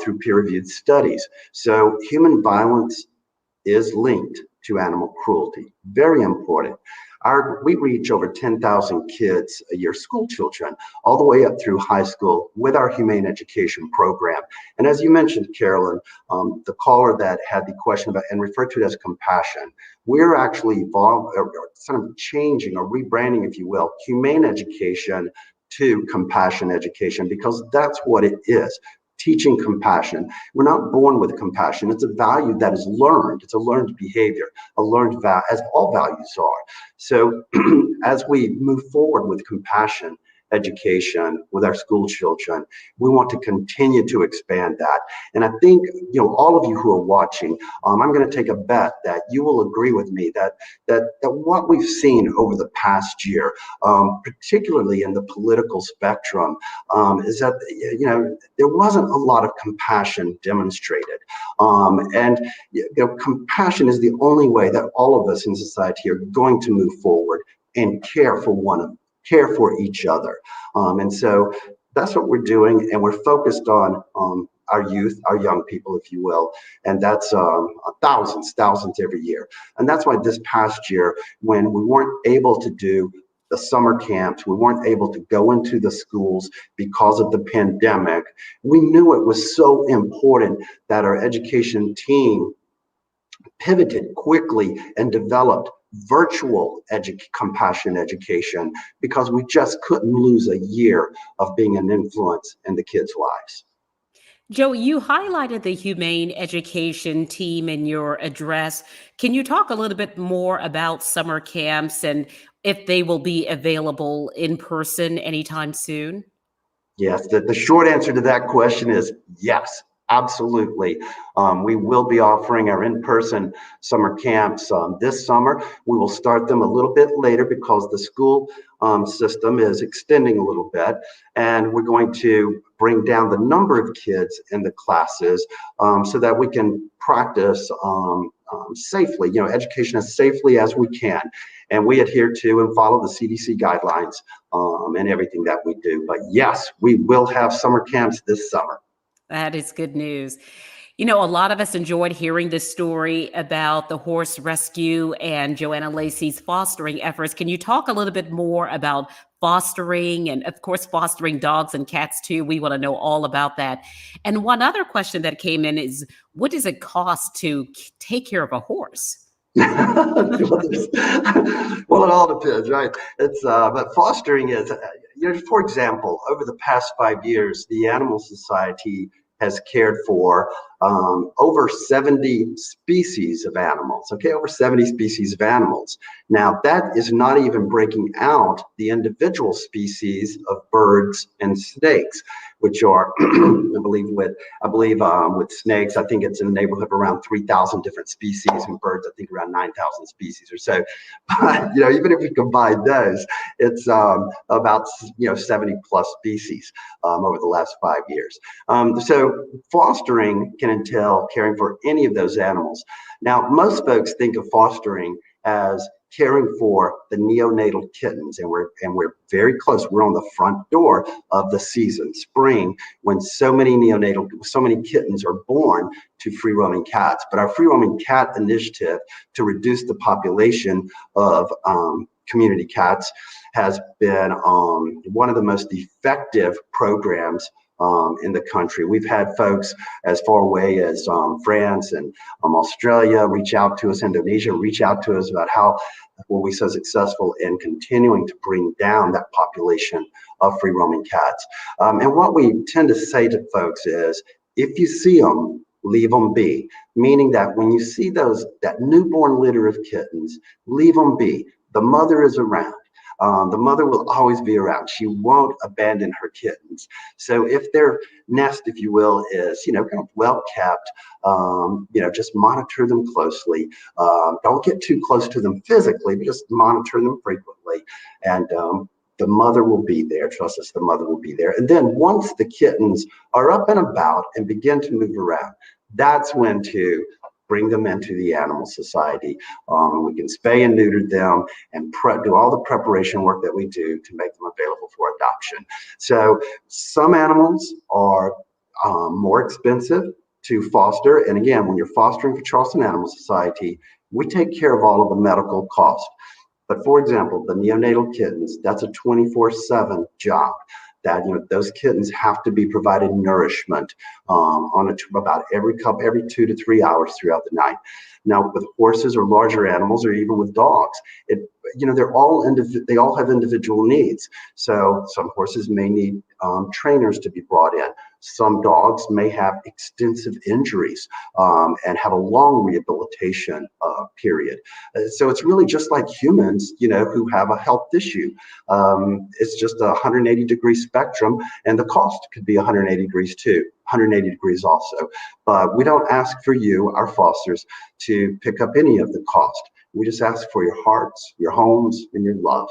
[SPEAKER 15] through peer-reviewed studies. So human violence is linked to animal cruelty. Very important. We reach over 10,000 kids a year, school children, all the way up through high school with our humane education program. And as you mentioned, Carolyn, the caller that had the question about and referred to it as compassion, we're actually sort of changing or rebranding, if you will, humane education to compassion education, because that's what it is. Teaching compassion. We're not born with compassion. It's a value that is learned. It's a learned behavior, a learned value, as all values are. So as we move forward with compassion education with our school children, we want to continue to expand that. And I think, you know, all of you who are watching, I'm going to take a bet that you will agree with me that what we've seen over the past year, particularly in the political spectrum, is that, you know, there wasn't a lot of compassion demonstrated. And you know, compassion is the only way that all of us in society are going to move forward and care for each other. And so that's what we're doing, and we're focused on our youth, our young people, if you will, and that's thousands every year. And that's why this past year, when we weren't able to do the summer camps. We weren't able to go into the schools because of the pandemic. We knew it was so important that our education team pivoted quickly and developed virtual compassion education because we just couldn't lose a year of being an influence in the kids' lives.
[SPEAKER 13] Joe, you highlighted the humane education team in your address. Can you talk a little bit more about summer camps and if they will be available in person anytime soon?
[SPEAKER 15] Yes, the short answer to that question is yes, absolutely. We will be offering our in-person summer camps this summer. We will start them a little bit later because the school system is extending a little bit, and we're going to bring down the number of kids in the classes so that we can practice safely, education as safely as we can. And we adhere to and follow the CDC guidelines and everything that we do. But yes, we will have summer camps this summer.
[SPEAKER 13] That is good news. A lot of us enjoyed hearing this story about the horse rescue and Joanna Lacey's fostering efforts. Can you talk a little bit more about fostering and, of course, fostering dogs and cats too? We want to know all about that. And one other question that came in is, what does it cost to take care of a horse?
[SPEAKER 15] Well, it all depends, right? But fostering is, for example, over the past 5 years, the Animal Society has cared for over 70 species of animals, over 70 species of animals. Now, that is not even breaking out the individual species of birds and snakes, which are, I believe with snakes, I think it's in the neighborhood of around 3,000 different species, and birds, I think around 9,000 species or so. But, even if we combine those, it's about, 70 plus species over the last 5 years. So fostering can entail caring for any of those animals. Now, most folks think of fostering as caring for the neonatal kittens, and we're very close. We're on the front door of the season, spring, when so many kittens are born to free-roaming cats. But our free-roaming cat initiative to reduce the population of community cats has been one of the most effective programs in the country. We've had folks as far away as France and Australia reach out to us, Indonesia reach out to us about how were we so successful in continuing to bring down that population of free-roaming cats. And what we tend to say to folks is, if you see them, leave them be. Meaning that when you see that newborn litter of kittens, leave them be. The mother is around. The mother will always be around. She won't abandon her kittens. So if their nest, if you will, is, kind of well kept, just monitor them closely. Don't get too close to them physically, but just monitor them frequently. And the mother will be there. Trust us, the mother will be there. And then once the kittens are up and about and begin to move around, that's when to bring them into the Animal Society. We can spay and neuter them and do all the preparation work that we do to make them available for adoption. So some animals are more expensive to foster. And again, when you're fostering for Charleston Animal Society, we take care of all of the medical costs. But for example, the neonatal kittens, that's a 24/7 job. That those kittens have to be provided nourishment about every 2 to 3 hours throughout the night. Now, with horses or larger animals, or even with dogs, they all have individual needs. So some horses may need trainers to be brought in. Some dogs may have extensive injuries and have a long rehabilitation period. So it's really just like humans, who have a health issue. It's just a 180-degree spectrum, and the cost could be 180 degrees too, 180 degrees also. But we don't ask for you, our fosters, to pick up any of the cost. We just ask for your hearts, your homes, and your love.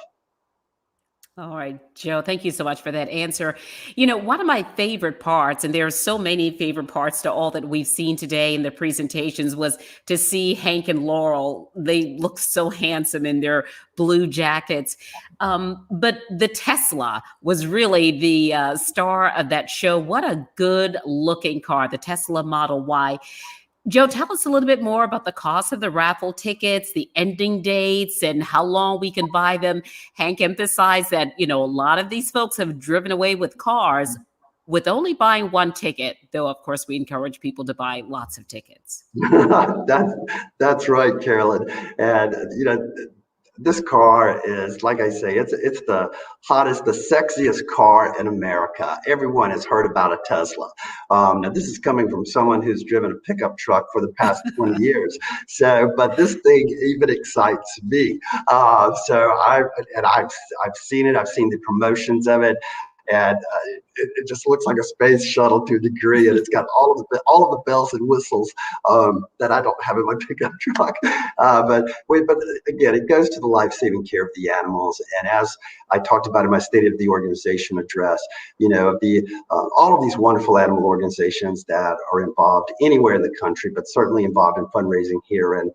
[SPEAKER 13] All right, Joe, thank you so much for that answer. One of my favorite parts, and there are so many favorite parts to all that we've seen today in the presentations, was to see Hank and Laurel. They look so handsome in their blue jackets. But the Tesla was really the star of that show. What a good looking car, the Tesla Model Y. Joe, tell us a little bit more about the cost of the raffle tickets, the ending dates, and how long we can buy them. Hank emphasized that, a lot of these folks have driven away with cars with only buying one ticket, though, of course, we encourage people to buy lots of tickets.
[SPEAKER 15] That's right, Carolyn. And, this car is, like I say, it's the hottest, the sexiest car in America. Everyone has heard about a Tesla. Now, this is coming from someone who's driven a pickup truck for the past 20 years. So, but this thing even excites me. I've seen it. I've seen the promotions of it. And it just looks like a space shuttle to a degree, and it's got all of the bells and whistles that I don't have in my pickup truck. But again, it goes to the life-saving care of the animals. And as I talked about in my State of the Organization address, all of these wonderful animal organizations that are involved anywhere in the country, but certainly involved in fundraising here in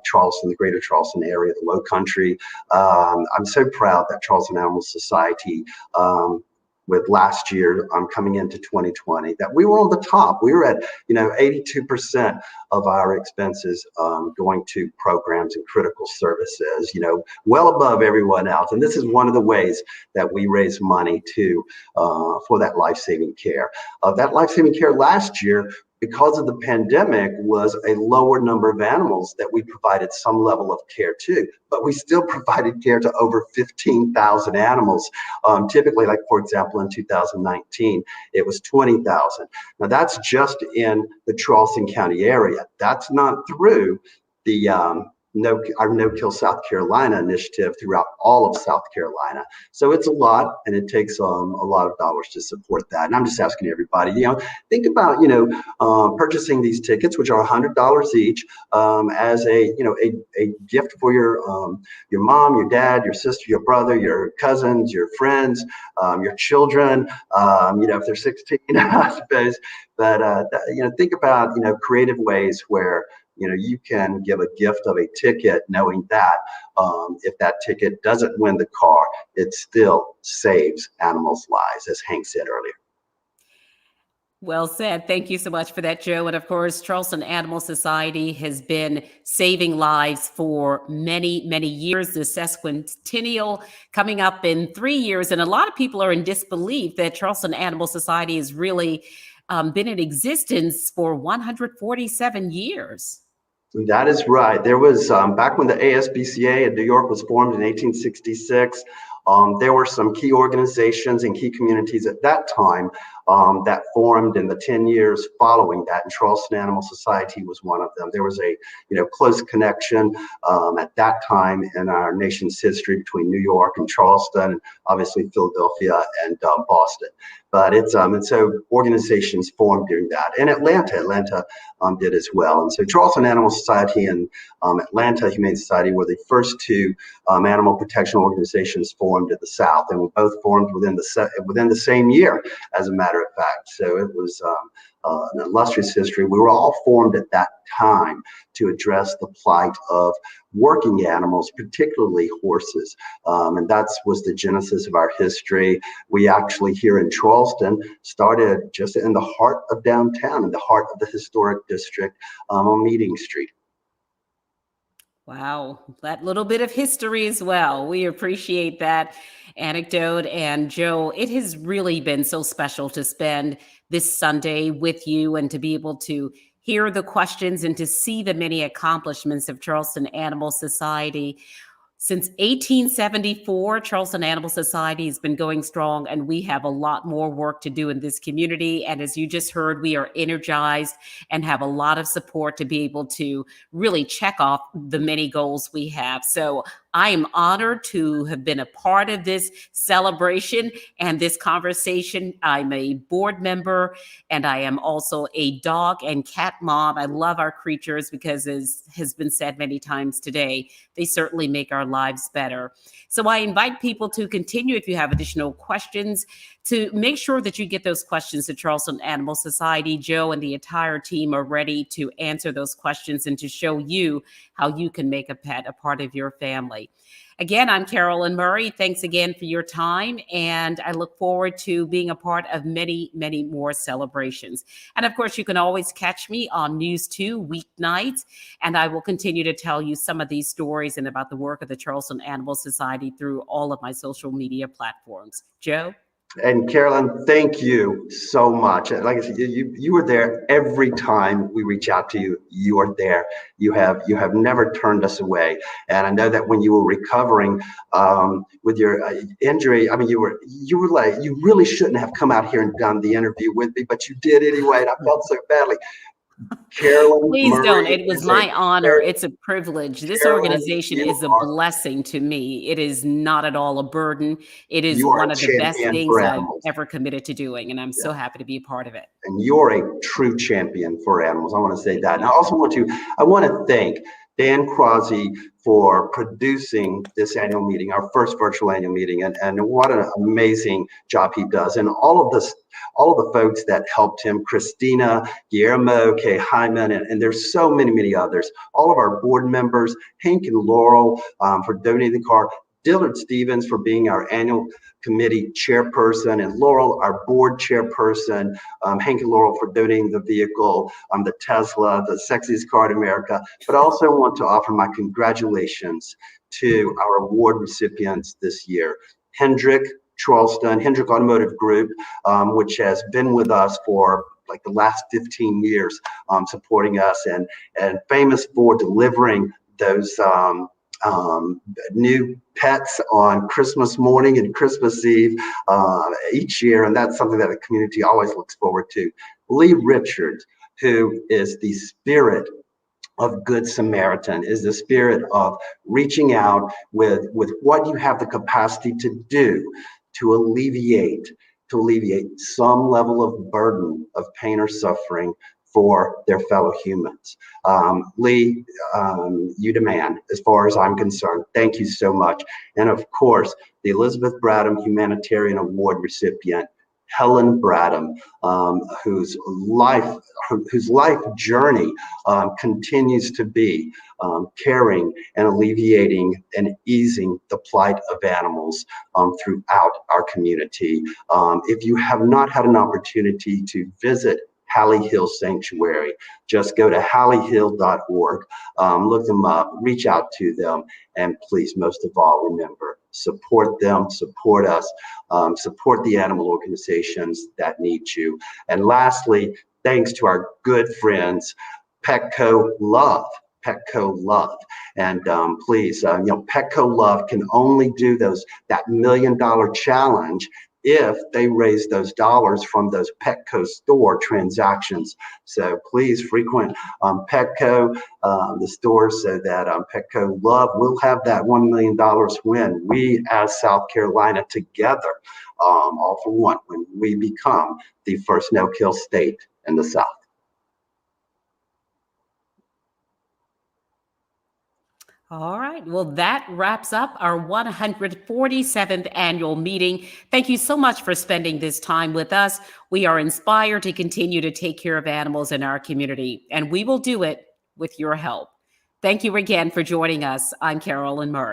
[SPEAKER 15] Charleston, the greater Charleston area, the Low Country. I'm so proud that Charleston Animal Society, with last year coming into 2020, that we were on the top. We were at 82% of our expenses going to programs and critical services, well above everyone else. And this is one of the ways that we raise money for that life-saving care. That life-saving care last year, because of the pandemic, was a lower number of animals that we provided some level of care to, but we still provided care to over 15,000 animals. Typically, like for example, in 2019, it was 20,000. Now that's just in the Charleston County area. That's not through the our No Kill South Carolina initiative throughout all of South Carolina. So it's a lot, and it takes a lot of dollars to support that. And I'm just asking everybody, think about purchasing these tickets, which are $100 each, as a gift for your mom, your dad, your sister, your brother, your cousins, your friends, your children. If they're 16, I suppose. But think about creative ways where you can give a gift of a ticket, knowing that if that ticket doesn't win the car, it still saves animals' lives, as Hank said earlier.
[SPEAKER 13] Well said. Thank you so much for that, Joe. And of course, Charleston Animal Society has been saving lives for many, many years. The sesquicentennial coming up in 3 years. And a lot of people are in disbelief that Charleston Animal Society has really been in existence for 147 years.
[SPEAKER 15] That is right. There was, back when the ASPCA in New York was formed in 1866, there were some key organizations and key communities at that time that formed in the 10 years following that, and Charleston Animal Society was one of them. There was a close connection at that time in our nation's history between New York and Charleston, and obviously Philadelphia and Boston. But and so organizations formed during that, and Atlanta did as well. And so Charleston Animal Society and Atlanta Humane Society were the first two animal protection organizations formed in the South, and we both formed within the same year, as a matter of fact. So it was an illustrious history. We were all formed at that time to address the plight of working animals, particularly horses. And that was the genesis of our history. We actually here in Charleston started just in the heart of downtown, in the heart of the historic district on Meeting Street.
[SPEAKER 13] Wow, that little bit of history as well. We appreciate that anecdote. And Joe, it has really been so special to spend this Sunday with you and to be able to hear the questions and to see the many accomplishments of Charleston Animal Society. Since 1874, Charleston Animal Society has been going strong, and we have a lot more work to do in this community. And as you just heard, we are energized and have a lot of support to be able to really check off the many goals we have. So I am honored to have been a part of this celebration and this conversation. I'm a board member, and I am also a dog and cat mom. I love our creatures because, as has been said many times today, they certainly make our lives better. So I invite people to continue, if you have additional questions, to make sure that you get those questions to Charleston Animal Society. Joe and the entire team are ready to answer those questions and to show you how you can make a pet a part of your family. family. Again, I'm Carolyn Murray. Thanks again for your time, and I look forward to being a part of many, many more celebrations. And of course, you can always catch me on News 2 weeknights, and I will continue to tell you some of these stories and about the work of the Charleston Animal Society through all of my social media platforms. Joe?
[SPEAKER 15] And Carolyn, thank you so much. Like I said, you were there every time we reach out to you. You are there. You have never turned us away. And I know that when you were recovering with your injury, I mean, you were like, you really shouldn't have come out here and done the interview with me, but you did anyway, and I felt so badly. Carolyn
[SPEAKER 13] Please
[SPEAKER 15] Murray
[SPEAKER 13] don't. It was my honor.
[SPEAKER 15] very-
[SPEAKER 13] It's a privilege. This
[SPEAKER 15] Carolyn,
[SPEAKER 13] organization
[SPEAKER 15] you
[SPEAKER 13] is a
[SPEAKER 15] are-
[SPEAKER 13] blessing to me. It is not at all a burden. It is
[SPEAKER 15] You are
[SPEAKER 13] one
[SPEAKER 15] a
[SPEAKER 13] of the best
[SPEAKER 15] champion
[SPEAKER 13] things
[SPEAKER 15] for
[SPEAKER 13] I've
[SPEAKER 15] animals.
[SPEAKER 13] ever committed to doing, and I'm so happy to be a part of it.
[SPEAKER 15] And you're a true champion for animals. I want to say that. And I also want to thank Dan Crosby for producing this annual meeting, our first virtual annual meeting, and what an amazing job he does. And all of the folks that helped him, Christina, Guillermo, Kay Hyman, and there's so many, many others. All of our board members, Hank and Laurel for donating the car, Dillard Stevens for being our annual committee chairperson, and Laurel, our board chairperson, Hank and Laurel for donating the vehicle, the Tesla, the sexiest car in America. But I also want to offer my congratulations to our award recipients this year. Hendrick Automotive Group, which has been with us for like the last 15 years, supporting us and famous for delivering those new pets on Christmas morning and Christmas Eve each year, and that's something that the community always looks forward to. Lee Richards, who is the spirit of Good Samaritan, is the spirit of reaching out with what you have the capacity to do to alleviate some level of burden of pain or suffering for their fellow humans. Lee, you demand, as far as I'm concerned. Thank you so much. And of course, the Elizabeth Bradham Humanitarian Award recipient, Helen Bradham, whose life journey continues to be caring and alleviating and easing the plight of animals throughout our community. If you have not had an opportunity to visit Hallie Hill Sanctuary, just go to halliehill.org, look them up, reach out to them, and please, most of all, remember, support them, support us, support the animal organizations that need you. And lastly, thanks to our good friends, Petco Love. And please, Petco Love can only do that $1 million challenge if they raise those dollars from those Petco store transactions. So please frequent Petco, the stores, so that Petco Love will have that $1 million win. We as South Carolina together, all for one, when we become the first no-kill state in the South.
[SPEAKER 13] All right. Well, that wraps up our 147th annual meeting. Thank you so much for spending this time with us. We are inspired to continue to take care of animals in our community, and we will do it with your help. Thank you again for joining us. I'm Carolyn Murray.